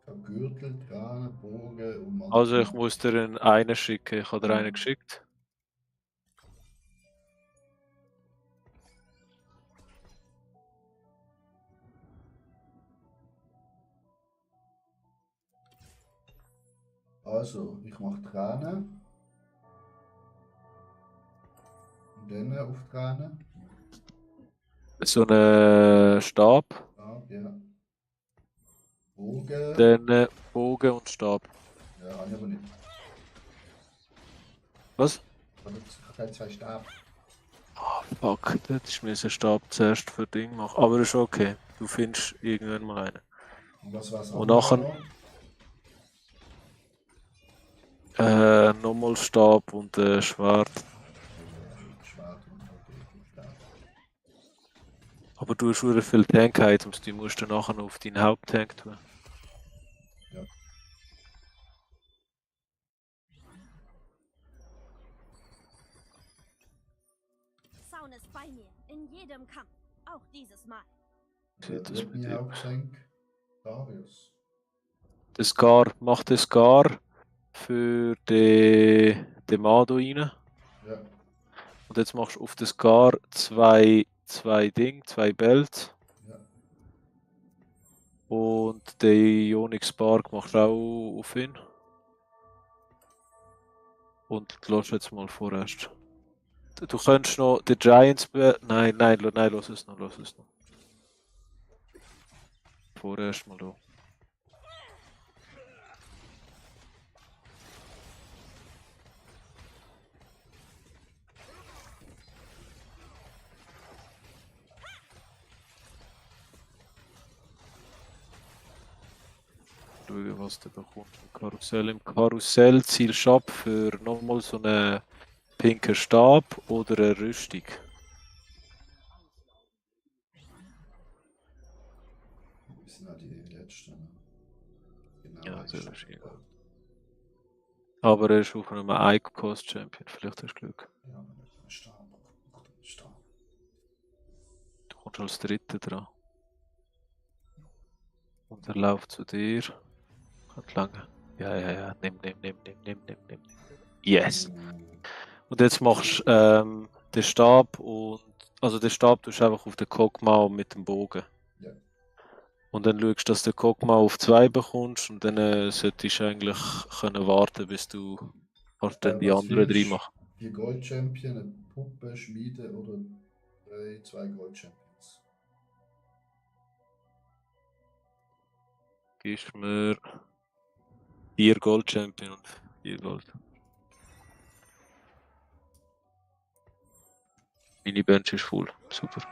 Ich habe Gürtel, Kranen, Bogen und Mantel. Also ich muss dir einen schicken, ich habe dir einen geschickt. Also, ich mache Tränen. Und dann auf Tränen. So einen Stab, Ja. Bogen. dann Bogen und Stab. Ja, habe ich aber nicht. Was? Ich habe keine 2 Stäbe. Ah, fuck, das ist mir ein Stab zuerst für Ding machen. Aber ist okay, du findest irgendwann mal einen. Und was war's Und nachher nochmal Stab und Schwert. Schwert und okay. Aber du hast schon viel Tank-Items, die musst du nachher noch auf deinen Haupttank tun. Ja. Zaun ist bei mir, in jedem Kampf, auch dieses Mal. Sieht das Wird bei mein dir? Haupttank Darius. Der Scar, mach den Scar für den Mado rein. Ja. Und jetzt machst du auf den Scar zwei Belts. Ja. Und den Ionic Spark machst du auch auf ihn. Und lass jetzt mal vorerst. Du könntest noch den Giants nein, lass es noch. Vorerst mal da. Schauen, was du bekommst im Karussell. Im Karussell zielst du ab für nochmal so einen pinken Stab oder eine Rüstung. Wir sind auch die Letzten. Genau. Ja, das ist egal. Aber er ist auf einem Ike-Cost Champion, vielleicht hast du Glück. Ja, Stab. Stab. Du kommst als Dritter dran. Und er läuft zu dir. Hat lange. Ja. Nimm. Yes! Und jetzt machst du den Stab und. Also den Stab tust du einfach auf den Kog'Maw mit dem Bogen. Ja. Und dann schaust du, dass du den Kog'Maw auf 2 bekommst und dann solltest du eigentlich können warten, bis du kannst dann die Was anderen 3 findest machen. Die Gold Champion, eine Puppe, Schmiede oder 2 Gold Champions. Gibst mir 4 Gold Champion und 4 Gold. Meine Bench ist voll. Super.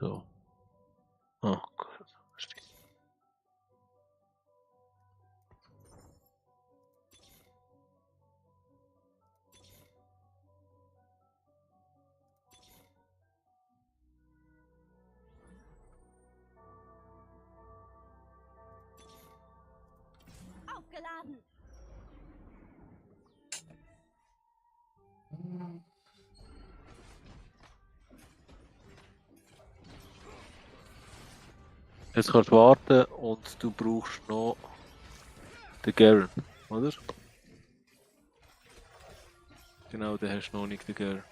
So. Oh Gott. Aufgeladen! Jetzt kannst du warten und du brauchst noch den Garen, oder? Genau, den hast du noch nicht, den Garen.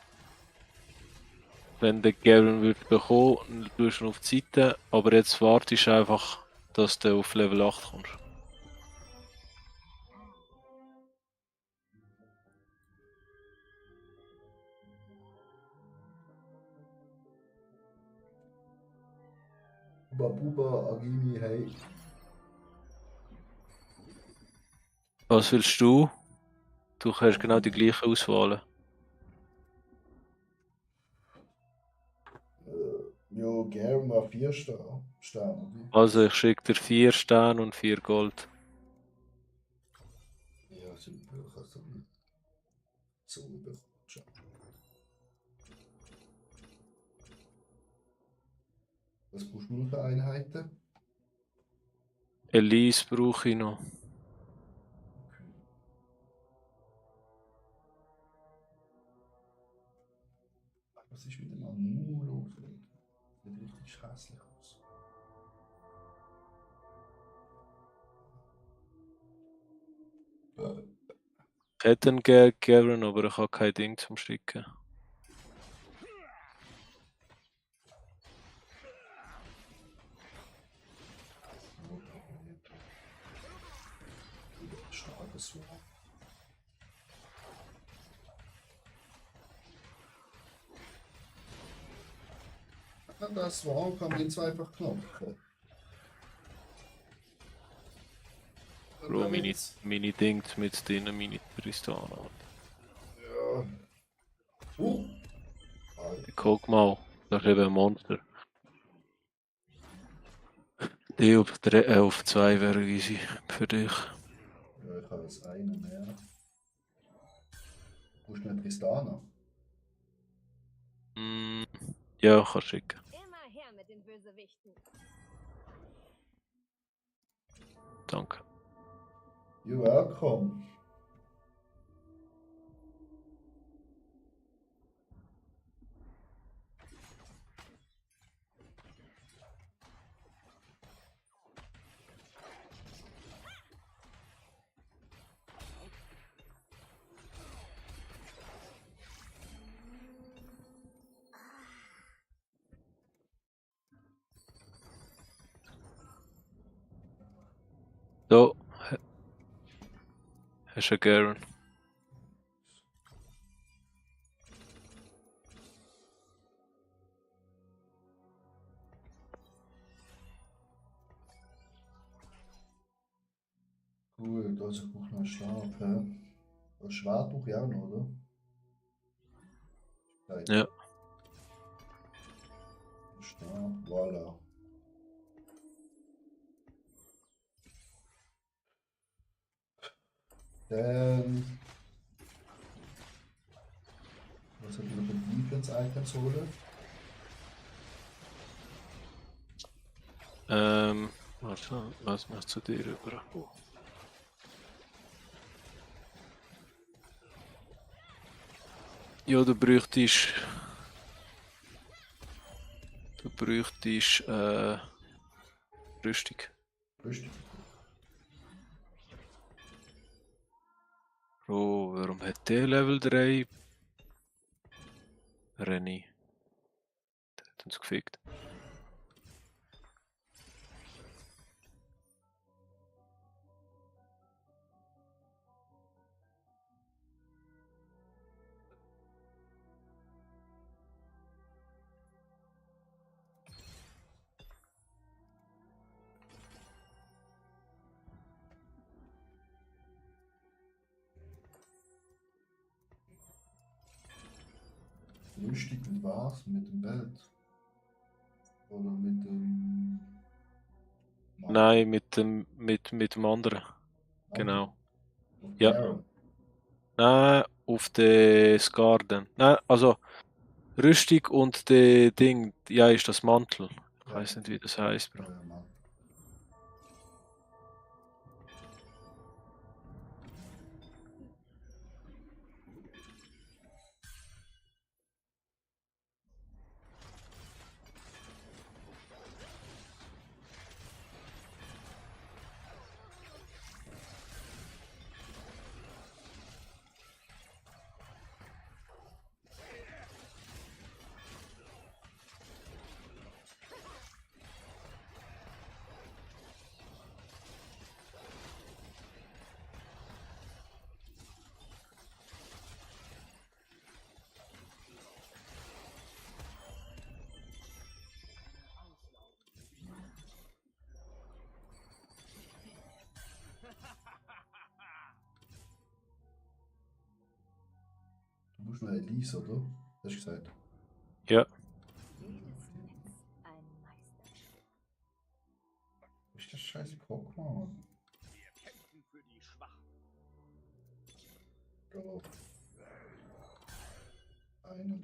Wenn du den Garen würdest bekommen, dann tust du ihn auf die Seite, aber jetzt wartest du einfach, dass du auf Level 8 kommst. Babuba, Agimi, hey. Was willst du? Du hast genau die gleiche Auswahl. Ja, Garen war 4 Sterne, oder? Also ich schicke dir 4 Sterne und 4 Gold. Ja, super, ich habe so bekommen. Schon. Was brauchst du noch für Einheiten? Elise brauche ich noch. Okay. Was ist wieder mal nur los? Sieht richtig hässlich aus. Ich hätte einen Garen, aber ich habe kein Ding zum Schicken. Starkes Wort. Das Wort kann man jetzt einfach knocken. Bro, meine Dings mit denen, meine Tristana. Ja. Alter. Guck mal, das ist eben ein Monster. Die auf 2 wäre easy für dich. Ja, ich habe jetzt einen mehr. Brauchst du eine Tristana? Ja, kann schicken. Immer her mit den Bösewichten. Danke. You're welcome. So. Hast du einen Garen? Gut, also ich brauche noch einen Stab. Hä? Das Schwert brauche ich auch noch, oder? Nein. Ja. Stab, voilà. Dann. Was habe ich noch für Defense-Items holen? Warte, was machst du dir rüber? Ja, du bräuchtest. Rüstung. Rüstung. Bro, warum hat der Level 3? René. Der hat uns gefickt. Rüstung mit was? Mit dem Belt? Oder mit dem. Nein, mit dem anderen. Genau. Auf Ja. Garen. Nein, auf das Garden. Nein, also Rüstung und der Ding, ja, ist das Mantel. Ich Ja. weiß nicht, wie das heißt, Bro. Ja, Mann. Du musst noch Elise, oder? Hast du gesagt? Ja. das scheiß Pokémon? Wir kämpfen für die Schwachen. Doch. Einer.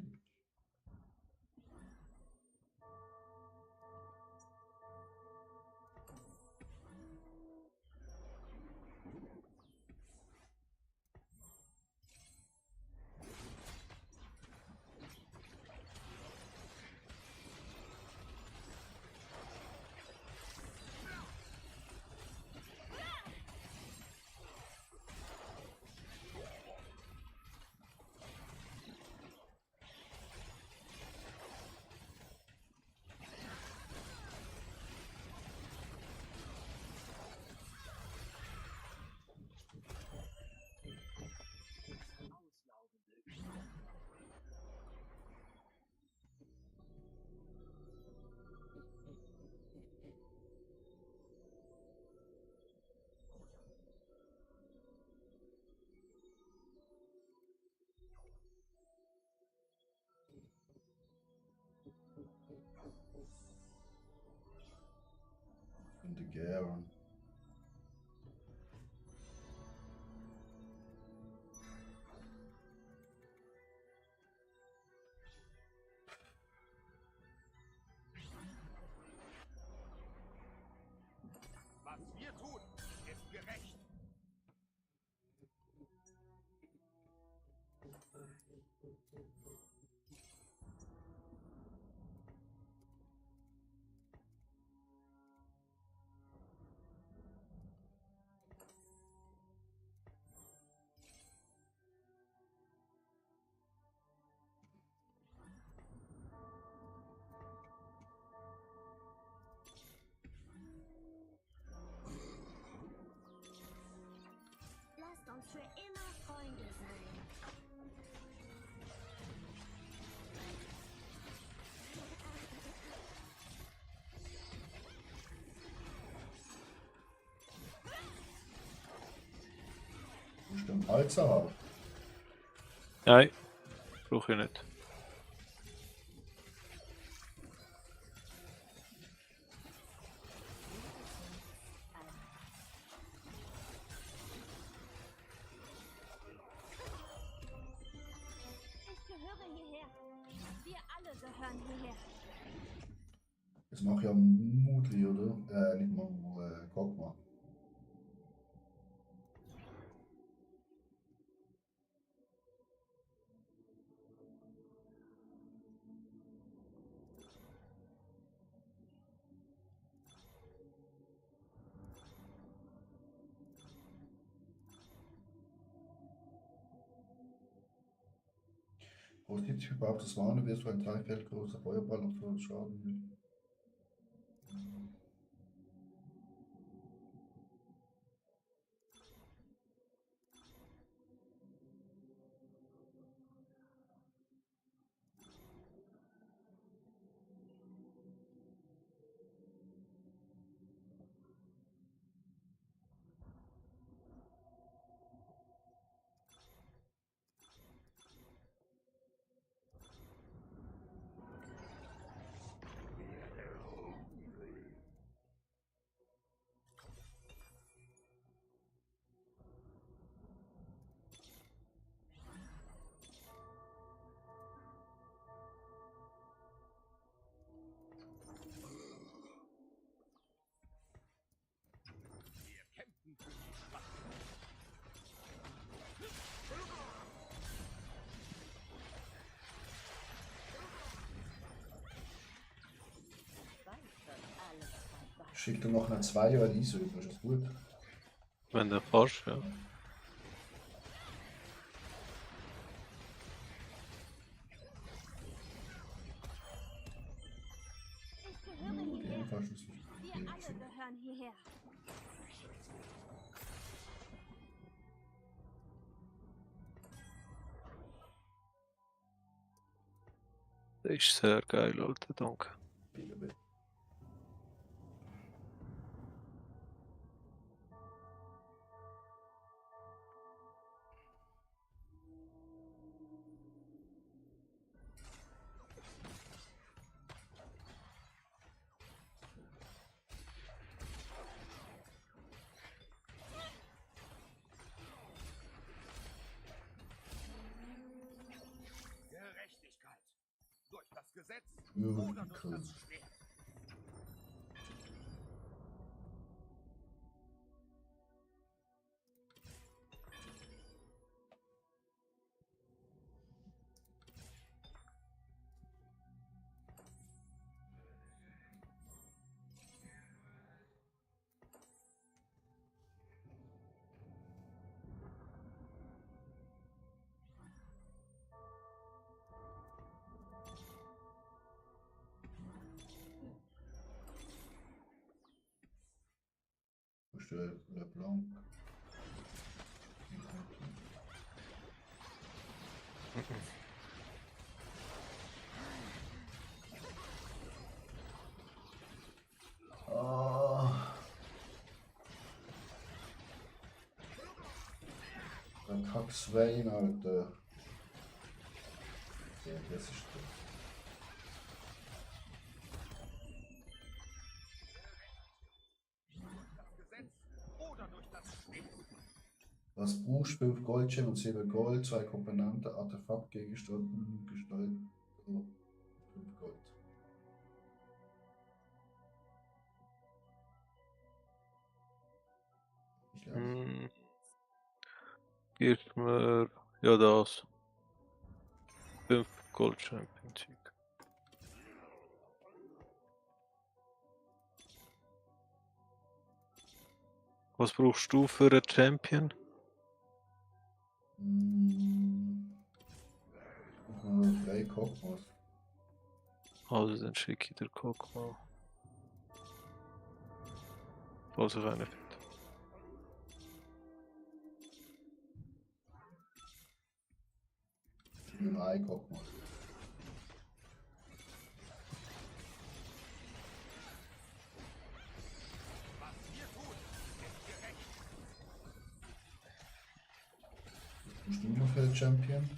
Und der Garen. Was wir tun, ist gerecht. Lasst uns für immer Freunde sein. Musst du einen Palzer haben? Nein, brauche ich nicht. Ich gehöre hierher. Wir alle gehören hierher. Das mache ich ja Mutli, oder? Nicht mal Gogma. Positiv überhaupt das Warne wirst du ein 3 Feld großer Feuerball und für Schaden. Wir kämpfen für die Schwachen. Schick dir noch eine 2 oder ISO, ist das gut? Wenn du fährst, ja. Ich gehöre hierher. Jedenfalls ist Wir alle gehören hierher. Das ist sehr geil, Alter, danke. es. das Gesetz Ja, oder durch cool. das Schwert. Wo ist der LeBlanc? Ah. Der Kack Swain, Alter. Ja, das ist der. Das Gesetz oder durch das Schwert. Was brauchst du? 5 Goldgem und 7 Gold, 2 Komponenten, Artefaktgegenstände, Gestalt. So, 5 Gold. Ich lerne. Hm. Gib mir ja das. 5 Gold Champion Sieg. Was brauchst du für einen Champion? Ich noch 3 Kokos. Also dann schicke ich dir Cock mal. Falls ich einen finde. Ich nehme 1 Kokos. Was wir tun, ist gerecht. Bist du noch für den Champion?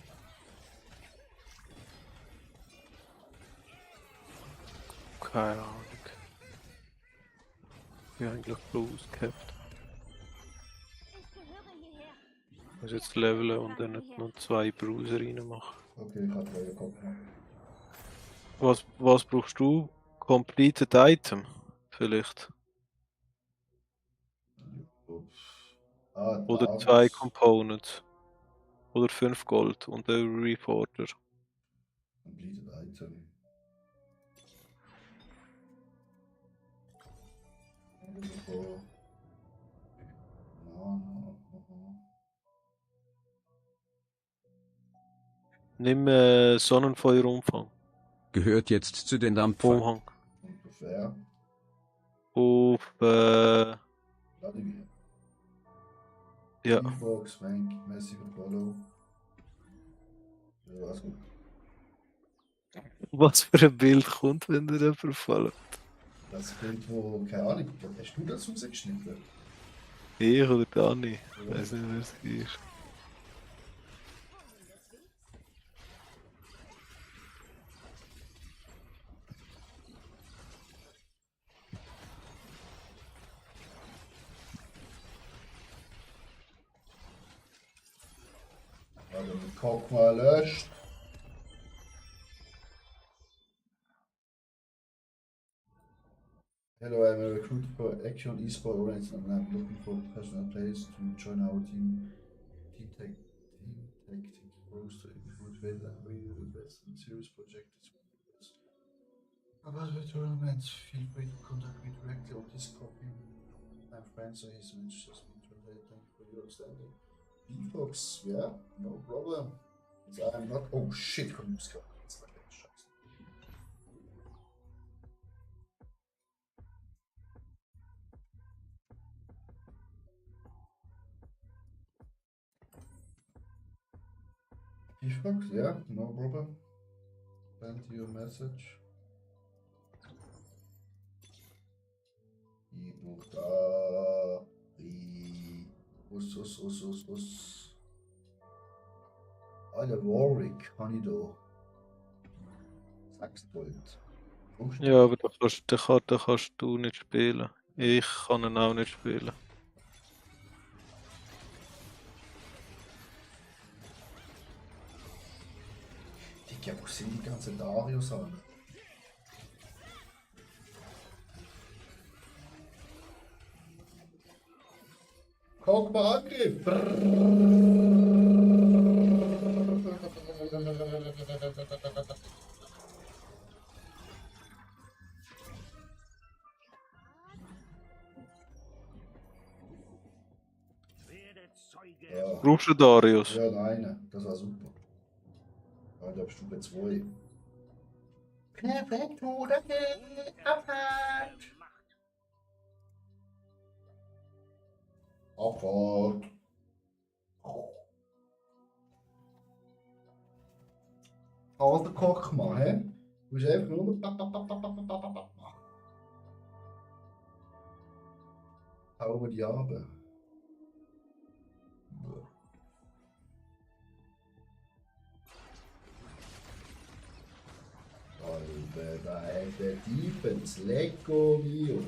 Keine Ahnung. Ich habe eigentlich Blues gehabt. Ich gehöre hierher. Ich muss jetzt leveln und dann nicht noch 2 Bruiser reinmachen. Okay, ich habe 3 Kokos. Was brauchst du? Completed Item? Vielleicht. Ah, Oder 2 das. Components. Oder 5 Gold und ein Reforger. Completed Item. So. No. Nimm Sonnenfeuerumfang. Gehört jetzt zu den Dampfern. Umhang. Ungefähr. Auf Vladimir. ja. T-Fox, Rank, Massive Follow. Ja, war's gut. Was für ein Bild kommt, wenn dir jemand fallen? Das Bild, wo, keine Ahnung, hast du das rausgeschnitten? Ich oder Dani? Ich weiß nicht, wer es ist. Warte, den Cock mal löscht. Hello, I'm a recruiter for Action Esport Orange and I'm looking for personal players to join our team. Team tactics pros to include well and really the best and serious project. About the tournament, feel free to contact me directly on Discord. I'm friends, so he's just been translated. Thank you for your understanding. P-Fox, yeah, no problem. I'm not. Oh shit, komm, du bist gerade. Scheiße. P-Fox, yeah, no problem. Send you a message. Noch da. Us. Alter, Warwick, habe ich da. 6 Gold. Ja, aber den kannst du nicht spielen. Ich kann ihn auch nicht spielen. Digga, wo sind die ganzen Darius an? Guck mal, Angriff! Werde Zeuge. Ja. Brauchst du Darius? Ja, nein, das war super. Ja, da bist du bei 2. Perfekt, danke. Abfahrt. Macht. Abfahrt. Also guck mal, hä? Du musst einfach nur machen. Hauen wir die runter. Alter, da hat der Defense. Lecco mio.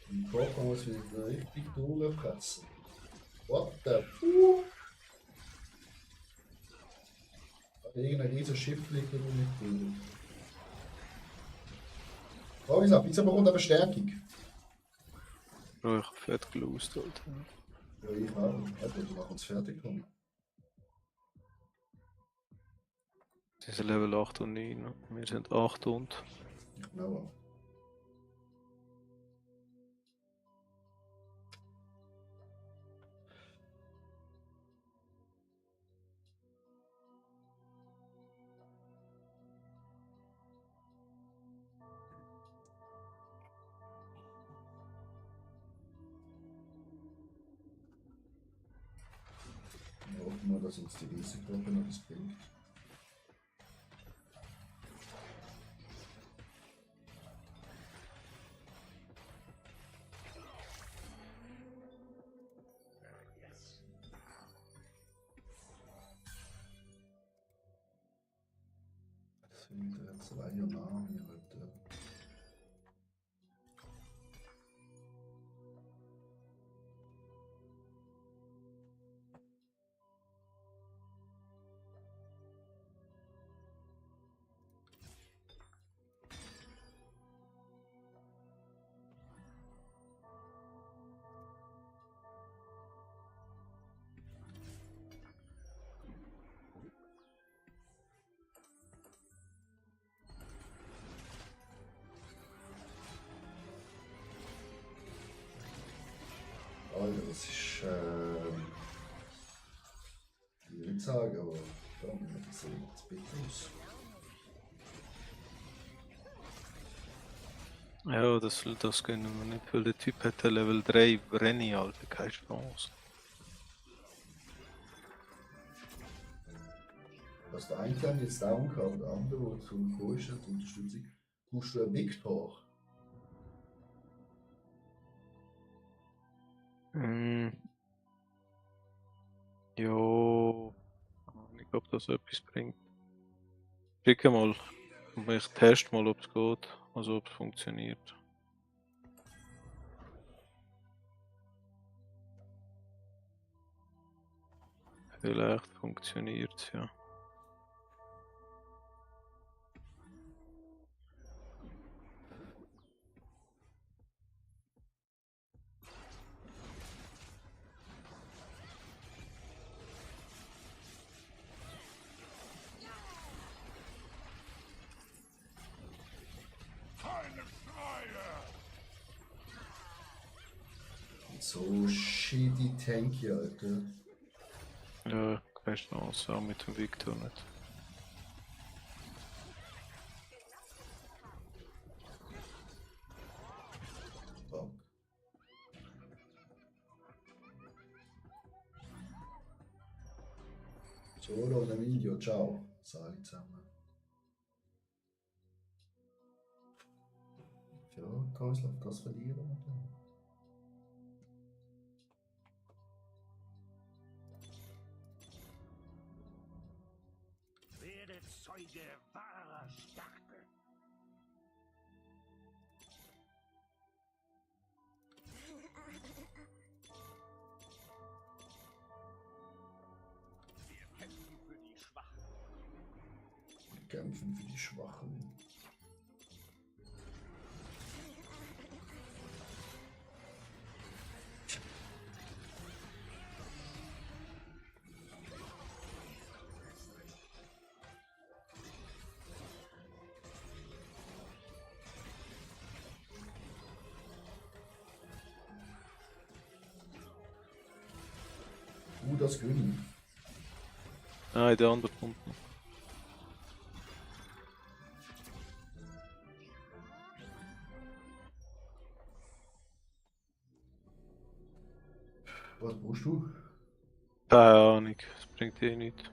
Die Pokémon wird richtig durchpressen. What the fuck? Irgendein riesen Schiff liegt da nicht drin. Oh, wieso bekommt er Verstärkung? Oh, ich hab fett gelost, Alter. Ja, ich auch. Also, wir machen uns fertig. Komm. Sie sind Level 8 und 9. Wir sind 8 und. Ich bin auch. Wir hoffen mal, dass uns die Riesengruppe noch was bringt. Das sind 2 Namen, Alter. Alter, das ist, ich will nicht sagen, aber das sieht jetzt bitter aus. Ja, das können wir nicht, weil der Typ hat ein Level 3 Brenny, Alter, keine Chance. Dass der eine Kleine jetzt down kann, der andere, der zum Pro ist, hat Unterstützung, brauchst du einen Victor. Jo. Ich glaube, das etwas bringt. Schick mal. Ich teste mal, ob es geht. Also ob es funktioniert. Vielleicht funktioniert es, ja. So shitty tanky, Alter. Ja, keine Chance, auch mit dem Victor nicht. Fuck. Solo und Emilio, ciao. Sag ich zusammen. Ja, Kreislauf, das verlieren wir dann. Werde Zeuge wahrer Stärke. Wir kämpfen für die Schwachen. kämpfen für die Schwachen. Das König. Nein, der andere kommt noch. Was brauchst du? Keine Ahnung, das bringt eh nichts.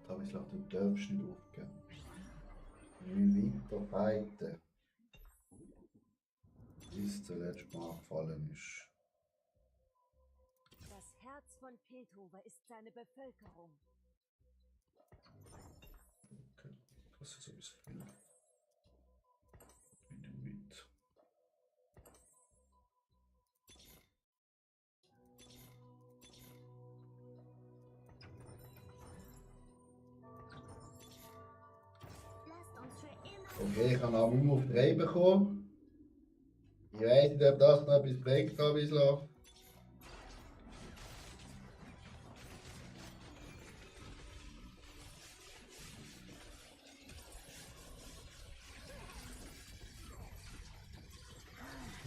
Aber ich glaube, du darfst nicht aufgeben. Wir weiterarbeiten. Bis zuletzt mal gefallen ist. Das Herz von Piltover ist seine Bevölkerung. Okay, das ist so ein Spiel. Wie du mit. Lasst uns für immer. Okay, ich habe auch nur auf 3 bekommen. Ich weiß nicht, ob das noch etwas bringt, Kabislav.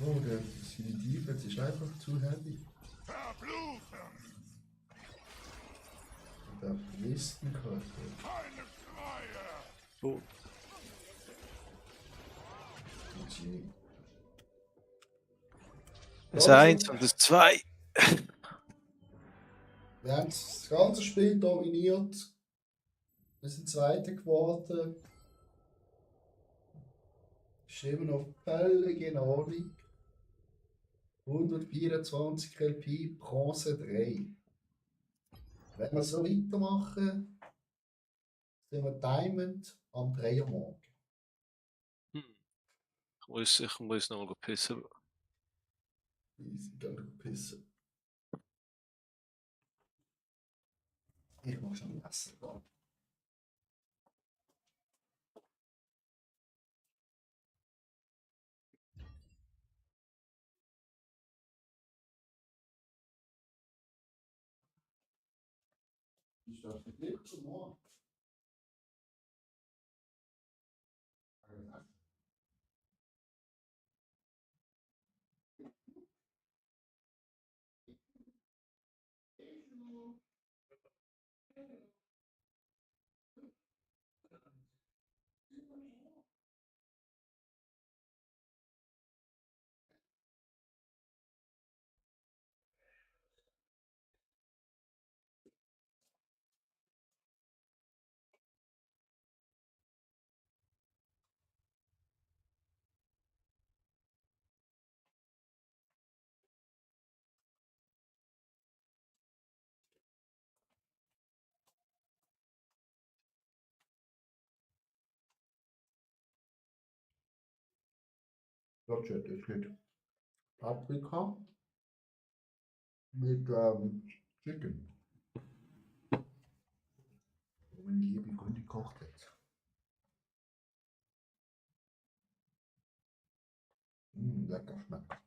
Oh, der seine Defense ist einfach zu heavy. Verbluchen! Der Listenkarte. Keine Treue! So. Das 1 und das 2. Wir haben das ganze Spiel dominiert. Wir sind Zweiter geworden. Ist immer noch völlig in Ordnung. 124 LP, Bronze 3. Wenn wir so weitermachen, sind wir Diamond am 3 Uhr morgen. Ich muss noch mal pissen. Easy, gehen pissen. Ich muss schon essen gehen. Ist das nicht zum Morgen? Das ist gut. Paprika mit Chicken. Wo meine liebe Freundin gekocht hat. Lecker schmeckt.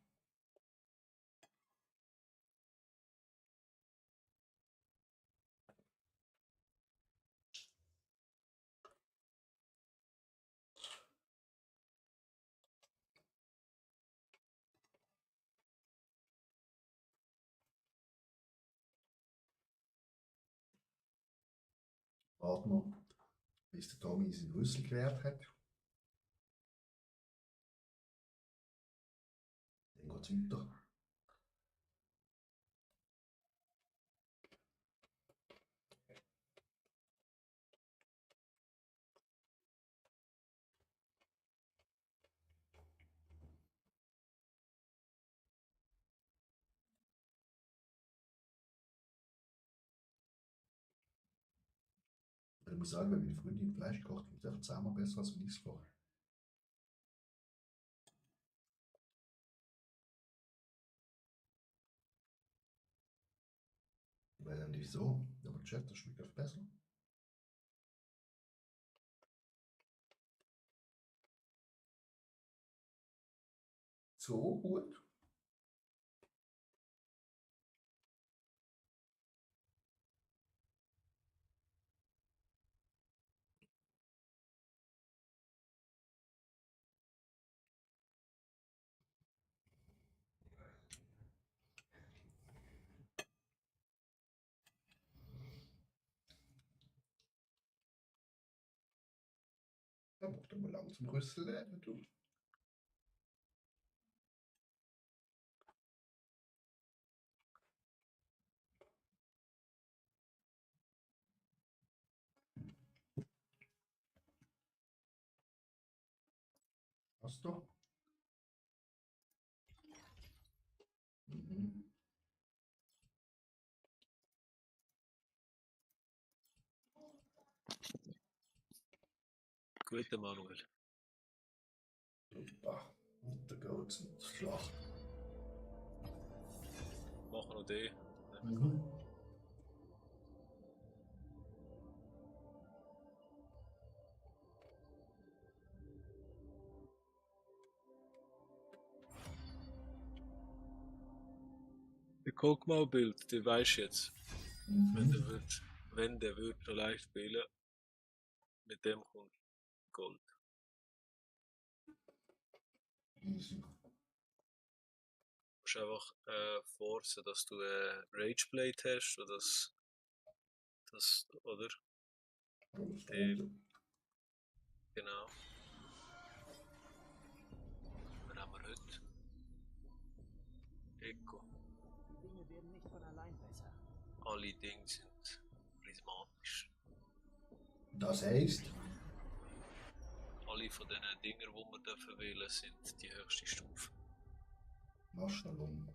Warte noch, bis der Tommy seinen Rüssel geklärt hat. Dann geht es weiter. Ich muss sagen, wenn meine Freundin Fleisch kocht, wird es einfach 10-mal besser als wenn ich es koche. wieso? Aber Chat, das schmeckt besser. So gut. Da macht er mal langsam Rüssel leben, du. Hast du? Mhm. Guten Manuel. Super. Und da geht's in die Schlacht. Machen wir den. Mhm. Der Kokmau-Bild, den weisst du jetzt. Mhm. Wenn der wird schon leicht spielen, mit dem kommt Gold. Easy. Du musst einfach forcen, dass du Rageblade hast oder das oder? Alles Die, gut. genau. Was haben wir heute? Echo. Dinge werden nicht von allein besser. Alle Dinge sind prismatisch. Das heißt, Alle von diesen Dingen, die wir dürfen wählen, sind die höchste Stufe. Maschalum.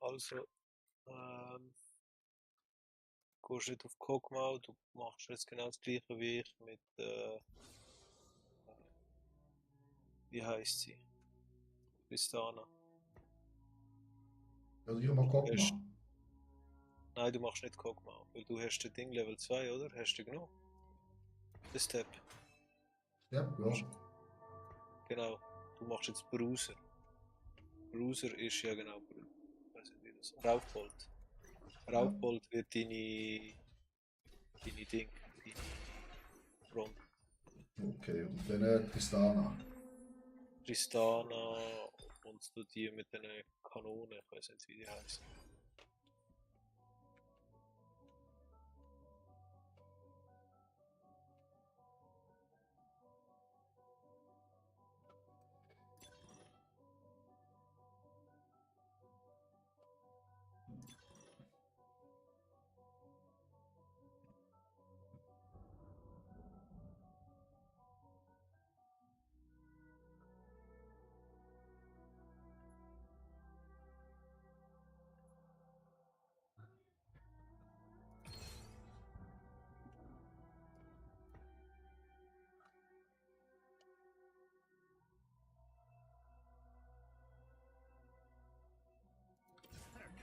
Also, gehst nicht auf Kokmau, du machst jetzt genau das gleiche wie ich mit, wie heisst sie? Tristana. Also ich mal gucken. Hast, nein, du machst nicht Kokmau, weil du hast das Ding Level 2, oder? Hast du genug? Das Step. Ja, ja. Genau. Du machst jetzt Bruiser. Bruiser ist ja genau, weiß nicht wie das. Raufbold. Raufbold wird deine Ding, deine Front. Okay, und dann Tristana. Tristana und du die mit den Kanonen, ich weiß nicht wie die heißen.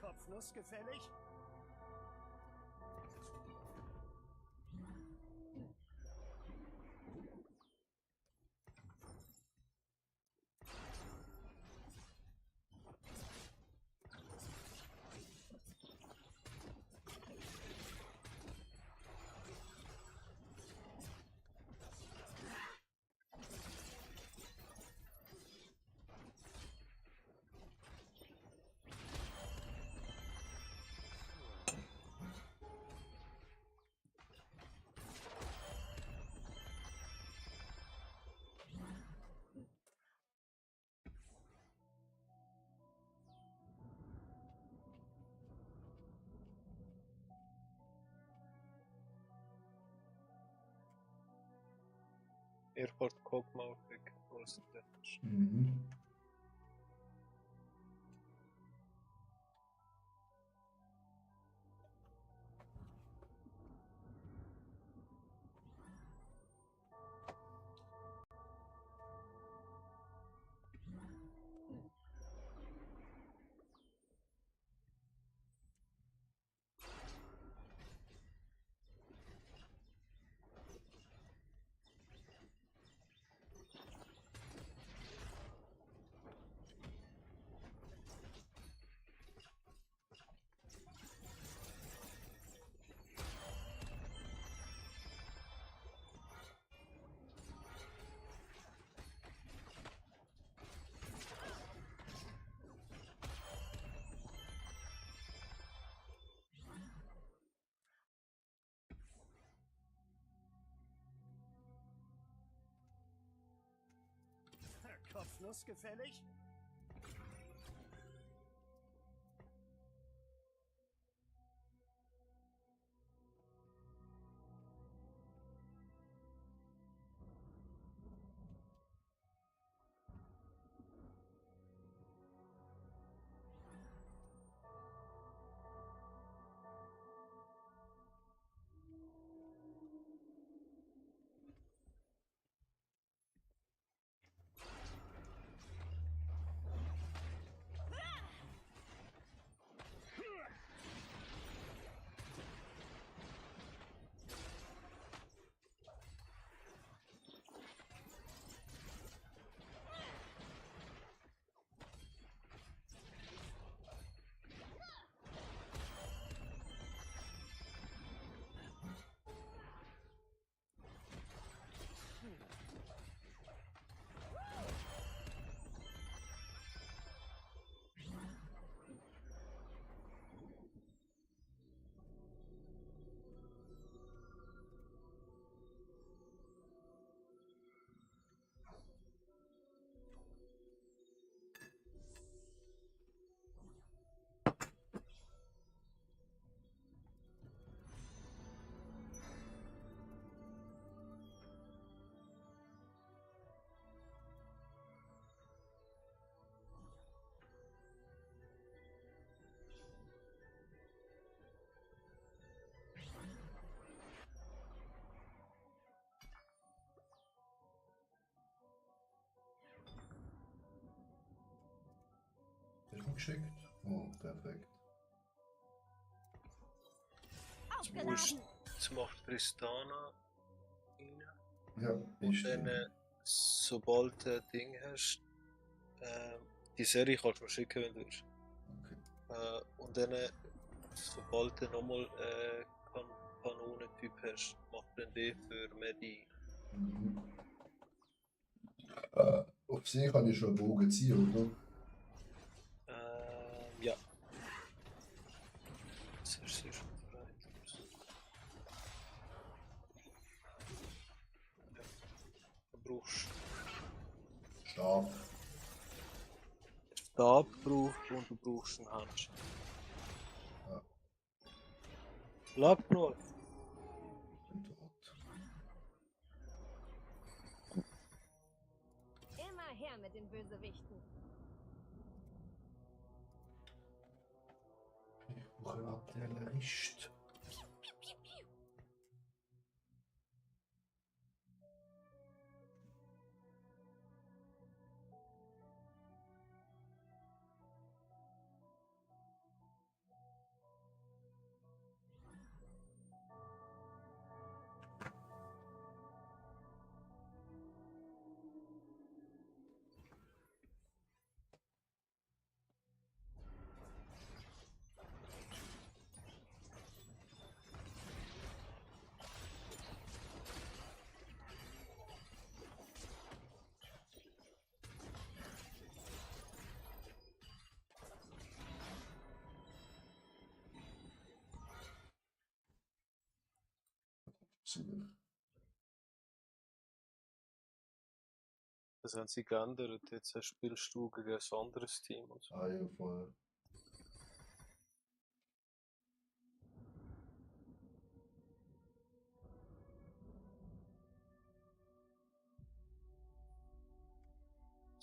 Kopfnuss gefällig? Airport Kog'Maw weg. Mhm. Kopfnuss gefällig? Geschickt. Oh, perfekt. Aufgeladen! Jetzt macht Tristana rein. Ja, Und ist dann, drin. sobald du ein Ding hast, die Serie kannst du mir schicken, wenn du willst. Okay. Und dann, sobald du nochmal Kanonentyp hast, macht dann die für Medi. Mhm. Auf See kann ich schon einen Bogen ziehen, oder? Ja. Das ist sehr schon bereit. Ja. Du brauchst Stab. Stab und du brauchst einen Handschuh. Ja. Lackbrot. Bin tot. Immer her mit den Bösewichten. Ich brauche einen Artillerist. Super. Das haben sie geändert. Jetzt spielst du gegen ein anderes Team. Und so. Ah ja, voll.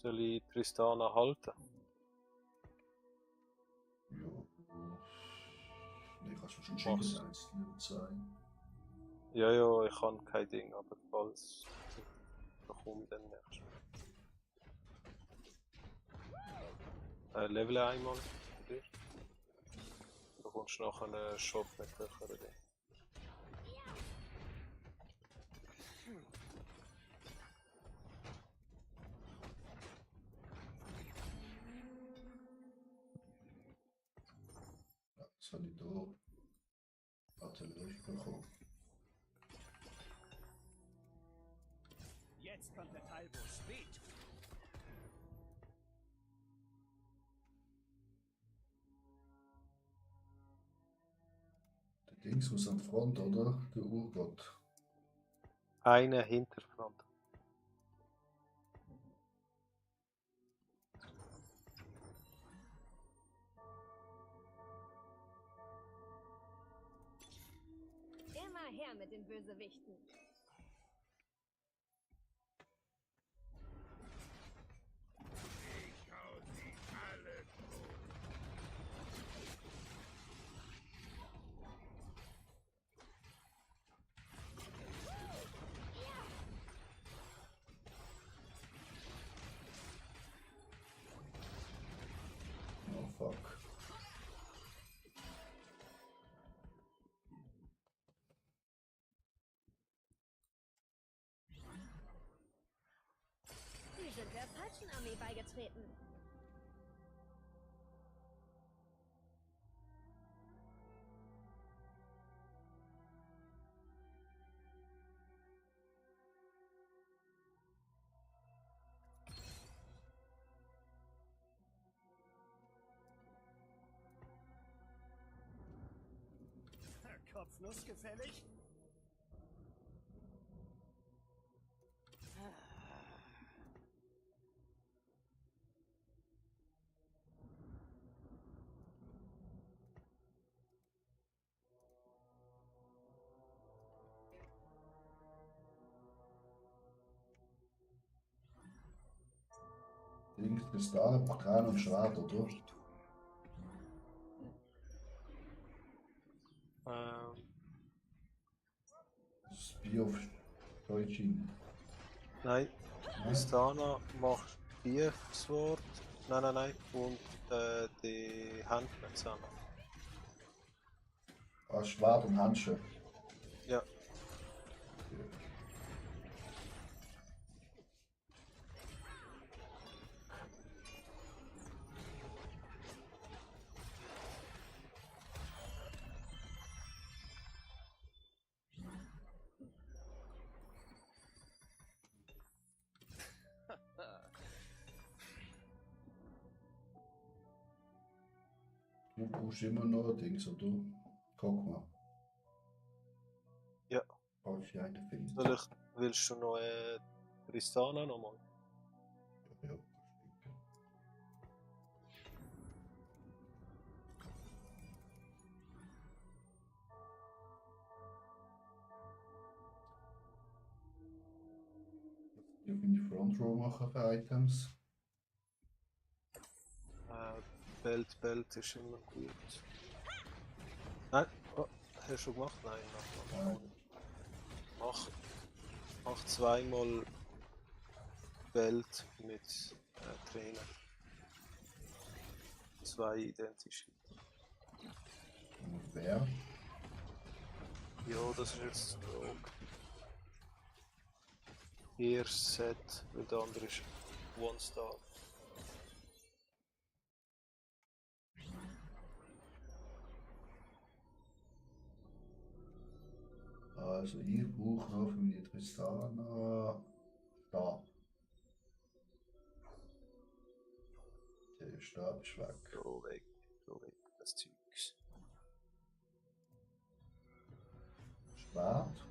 Soll ich Tristana halten? Ja. Nee, kannst du schon Mach's. schicken, eins, Level 2. Ja, ja, ich habe kein Ding, aber falls. Da komme ich dann nächstes Mal. Level einmal. für dich. Du kommst nachher einen Shop mit höheren Dingen. Ja, das habe ich da Artillerie bekommen. Jetzt kommt der Teil, wo es weht. Der Dings muss an die Front, oder? Der Urgott. Eine Hinterfront. Immer her mit den Bösewichten. Ich hau sie alle tot. Oh fuck. Sie sind der falschen Armee beigetreten. Kopfnuss gefällig? Dings ist da, braucht keiner ein Schwert, oder? Spear of Deutschin. Nein, Tristana macht Beef Sword. Nein, nein, nein. Und die Handmesser zusammen. Ah, Schwert und Handschuhe. Ja. Du brauchst immer noch Dings, oder? Guck mal. Ja. Falls ich eine finde. Willst du noch Tristana nochmal? Ja, ich finde ich Front Row machen für Items. Belt ist immer gut. Nein, oh, hast du schon gemacht? Nein, mach. Mach zweimal Belt mit Trainer. 2 identische. Und wer? Ja, das ist jetzt Rogue. Hier Set, weil der andere ist One Star. Also ich brauche noch für meine Tristana Stab. Der Stab ist weg. So weg, das Zeugs. Schwert.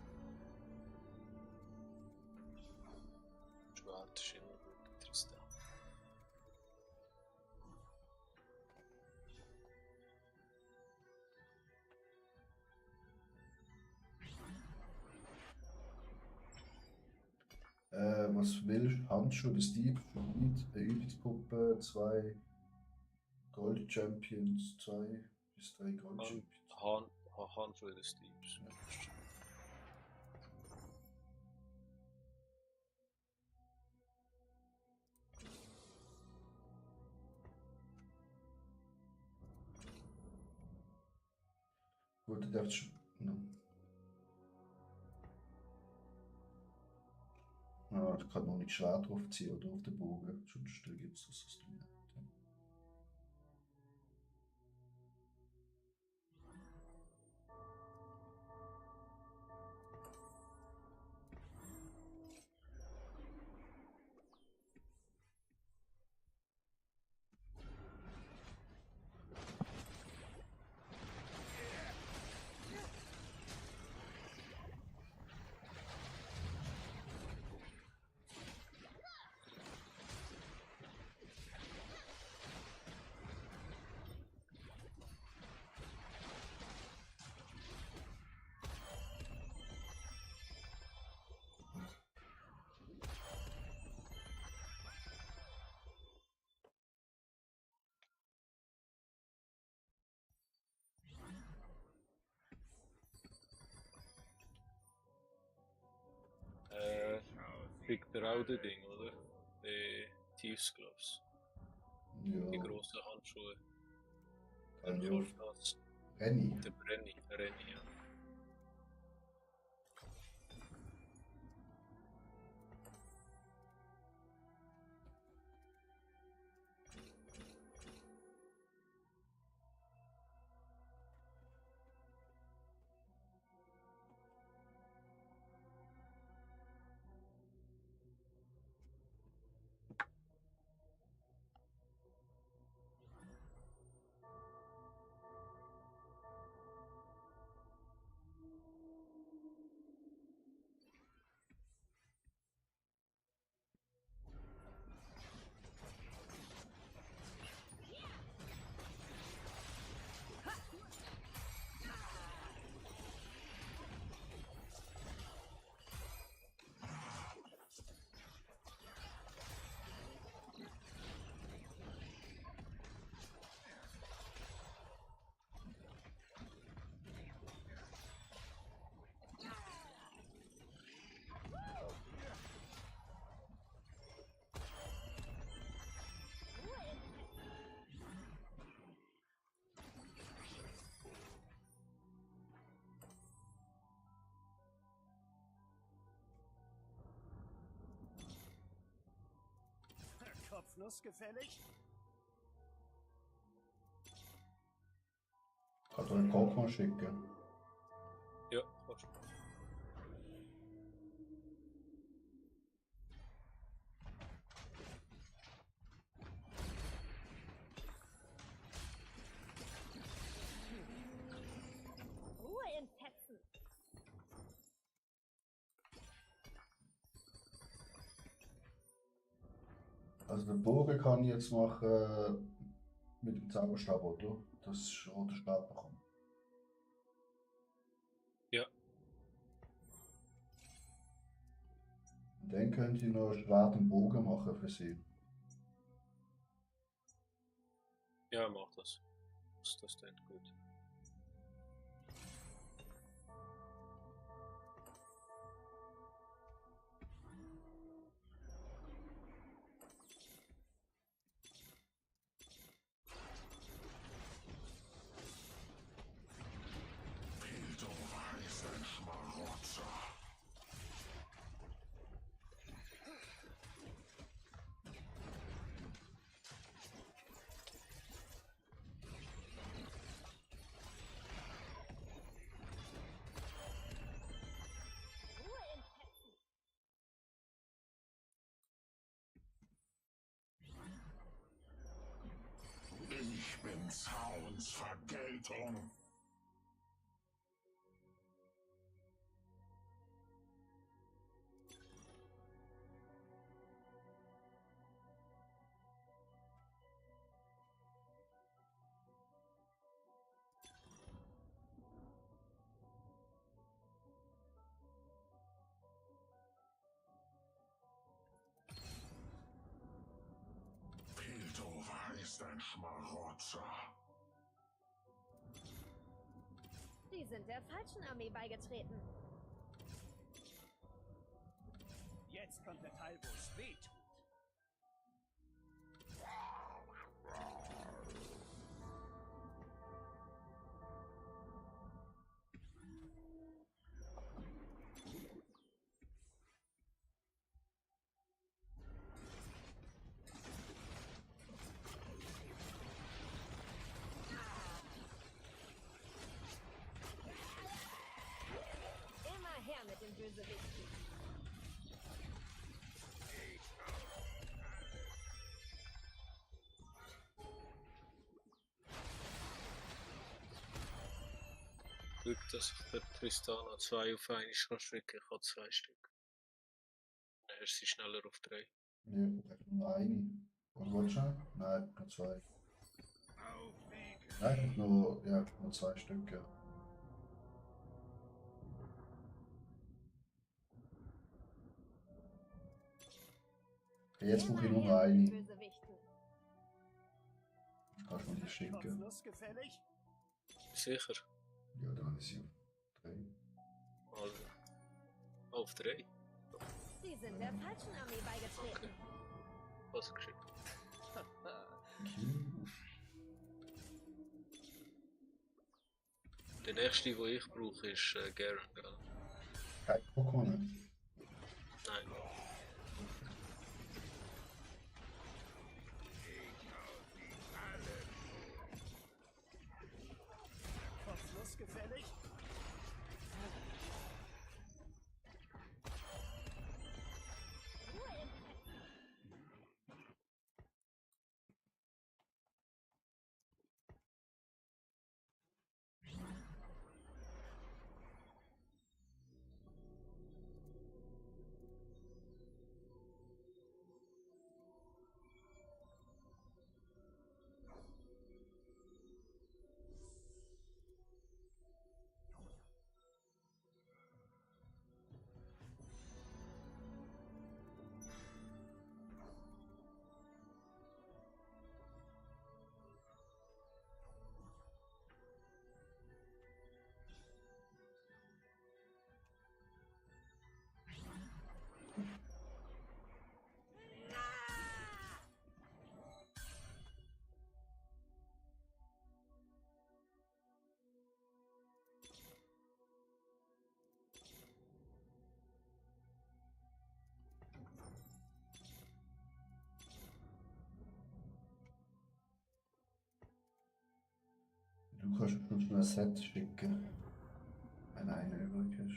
Schwarz ist immer gut, Tristan. Was Was willst du? Handschuhe des Diebs, eine Übungspuppe, 2 Gold Champions, 2 bis 3 Gold Champions. Handschuhe des Diebs. Ja. Gut, du darfst. Ja, ich kann noch nicht Schwert draufziehen oder auf den Bogen. Sonst gibt es das nicht. Kriegt er auch das Ding, oder? Die Thieves Gloves. Die Ja, grossen Handschuhe. kann Dann ich kannst auf du das. Renny. Der Renny, ja. Kopfnuss gefällig? Kann dir einen Pokémon schicken. Ja, kannst du. Ruhe in Fetzen. Also den Bogen kann ich jetzt machen mit dem Zauberstab, oder? Das ist roter Stab bekommen. Ja. Und dann könnte ich noch ein Schwert und Bogen machen für sie. Ja, mach das. Das klingt gut. Ruhe in Fetzen. Ich bin Sauns Vergeltung. bist ein Schmarotzer. Die sind der falschen Armee beigetreten. Jetzt kommt der Teil, wo es weh tut. Immer her mit dem Bösewichten. Glück, dass ich der Tristana 2 auf einmal kann schicken. Ich habe 2 Stück. Dann ist sie schneller auf 3. Ja, nur eine. Oder willst du noch? Nein, nur 2. Nein, nur 2 Stück, ja. Jetzt brauche ich nur noch eine. Bösewichten. Jetzt kannst du mir die schicken. Kopfnuss gefällig? Sicher? Ja, dann ist sie auf 3. Also, auf 3. Die sind der falschen Armee beigetreten. Was geschickt? Der nächste, den ich brauche, ist Garen, gell? Kein Pokémon. Nein. Kopfnuss gefällig? Ruhe im Du kannst uns noch ein Set schicken, wenn einer übrig ist.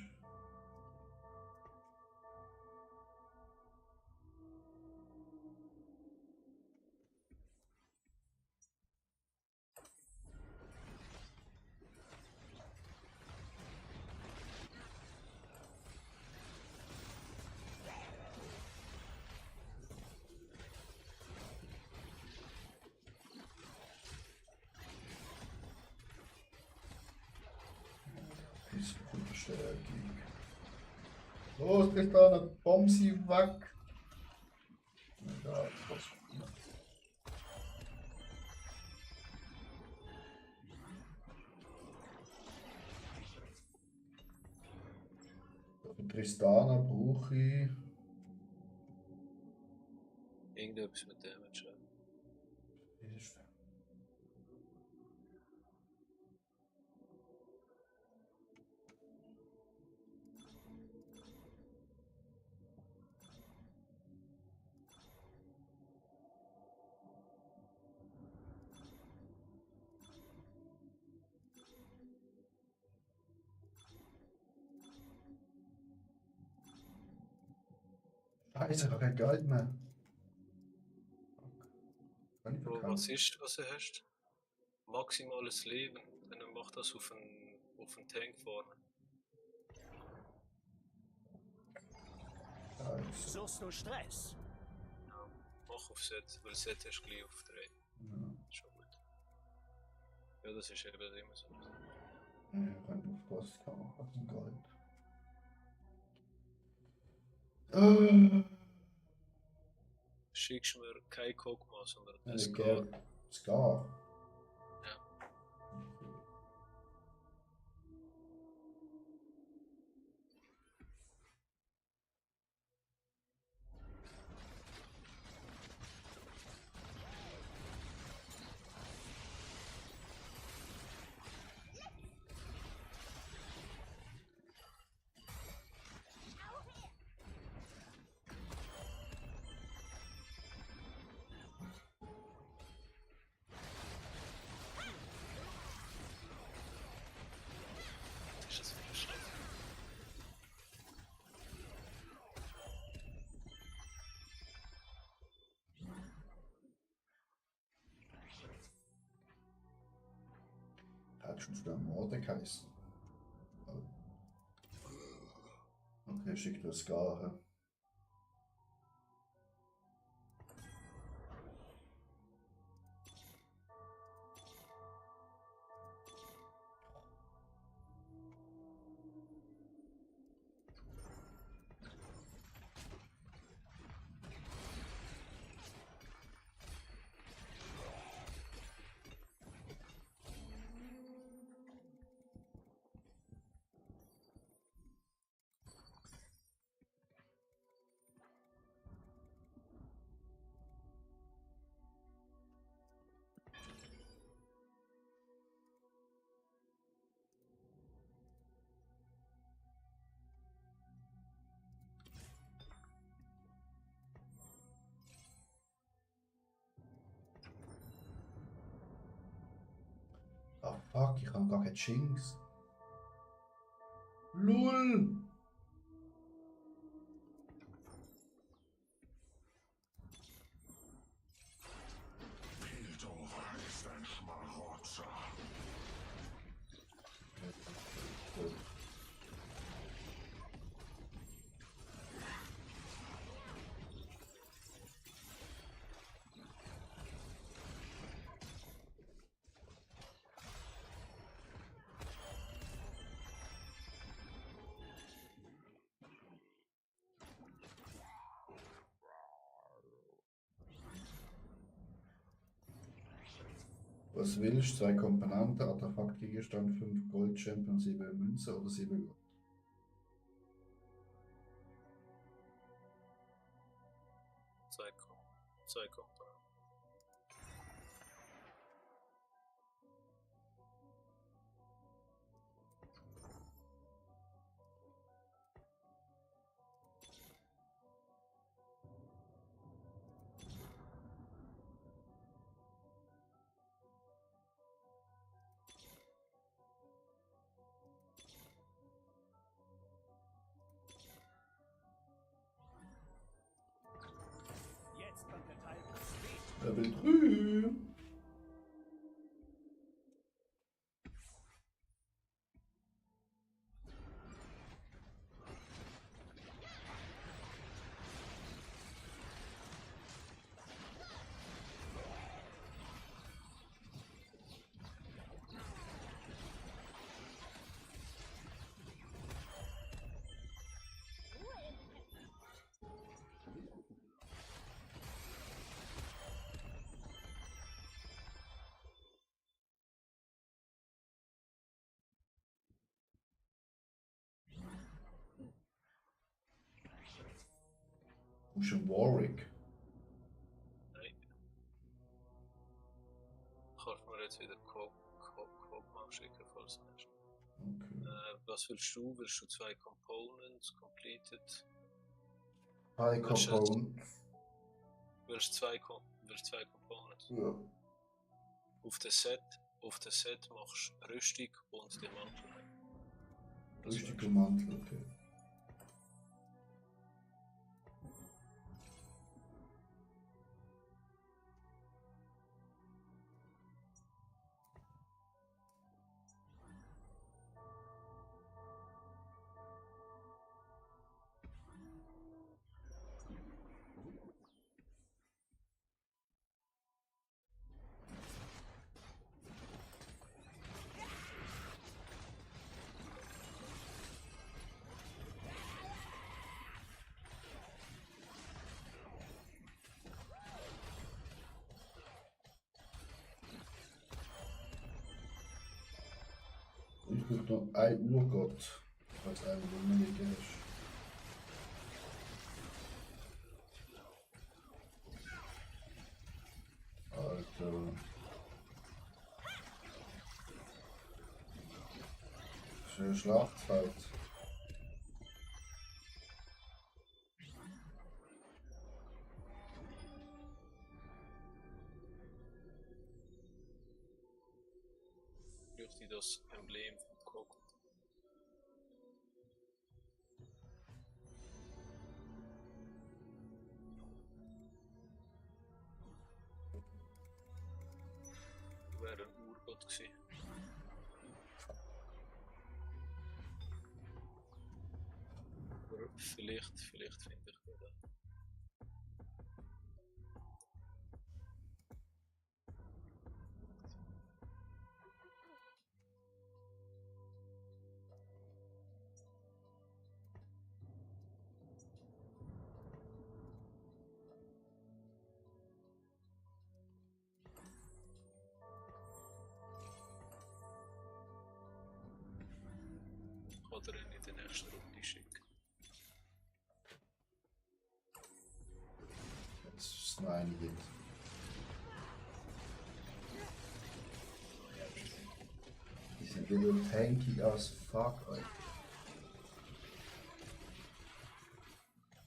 Verstärkung. Los, Tristana, bomb sie weg! Ja, das Für Tristana brauche ich. Irgendetwas mit Damage. Ist Scheiße, ich habe kein Geld mehr. Kann ich Bro, verkaufen? was ist, was du hast? Maximales Leben. Dann mach das auf einen Tank vorne. Scheiße. Suchst du Stress? Ja, mach auf Set, weil Set hast du gleich auf 3. Ja. Schon gut. Ja, das ist eben immer so. Ja, ich kann auf das machen, auf dem Gold. Schickst du mir kein Kogma, sondern Ja, das gern. Scar. Ja. Okay. Das ist das für ein Schritt. Hat schon wieder Mordekais. Okay, schickt das Scar. Hä? Ah fuck, ich habe gar keine Jinx. LOL! Piltover ist ein Schmarotzer. Was willst du? 2 Komponenten, Artefakt, Gegenstand, 5 Gold, Champion, 7 Münze oder 7 Gold? Zwei Komponenten. Jetzt kommt der Teil, wo es Level 3! Wo ist ein Warwick? Nein. Kannst du mir jetzt wieder Cogman schicken, falls du hast. Okay. Was willst du? Willst du 2 Components completed? High Willst du Component. willst 2 Components? Ja. Auf das Set machst du Rüstung und den Mantel. Das Rüstung wär's. und Mantel, okay. Ich möchte noch ein Urgott, falls einer rumliegen ist. Alter. Das ist ein Schlachtfeld. Bräuchte ich das Emblem vom Krokodil. Wäre ein Urgott gewesen. Aber vielleicht finde ich den. Oder ihn in der nächsten Runde schicken. Jetzt ist es noch einige. Die sind wieder tanky as fuck, Alter.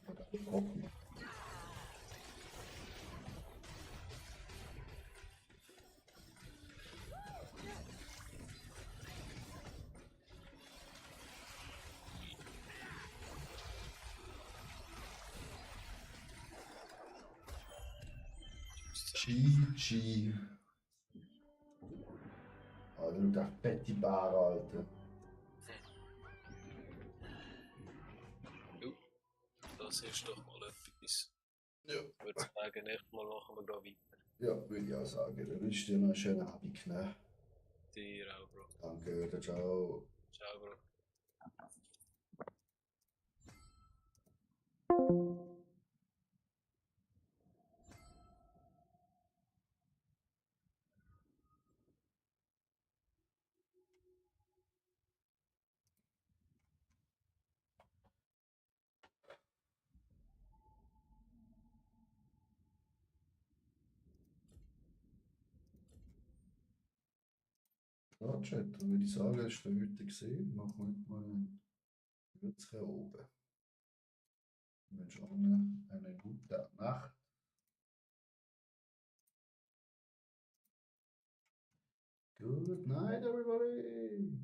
Oder Brocken. GG. Alter, du der fette Bär, Alter. Das ist doch mal etwas. Ja. Ich würde sagen, nächstes Mal machen wir da weiter. Ja, würde ich auch sagen. Dann wünsche ich dir noch einen schönen Abend. Ne? Dir auch, Bro. Danke, ciao. Ciao, Bro. Ja, Chat, dann würde ich sagen, es ist für heute gesehen. Machen wir heute mal einen kürzeren oben. Ich wünsche allen eine gute Nacht. Good night, everybody.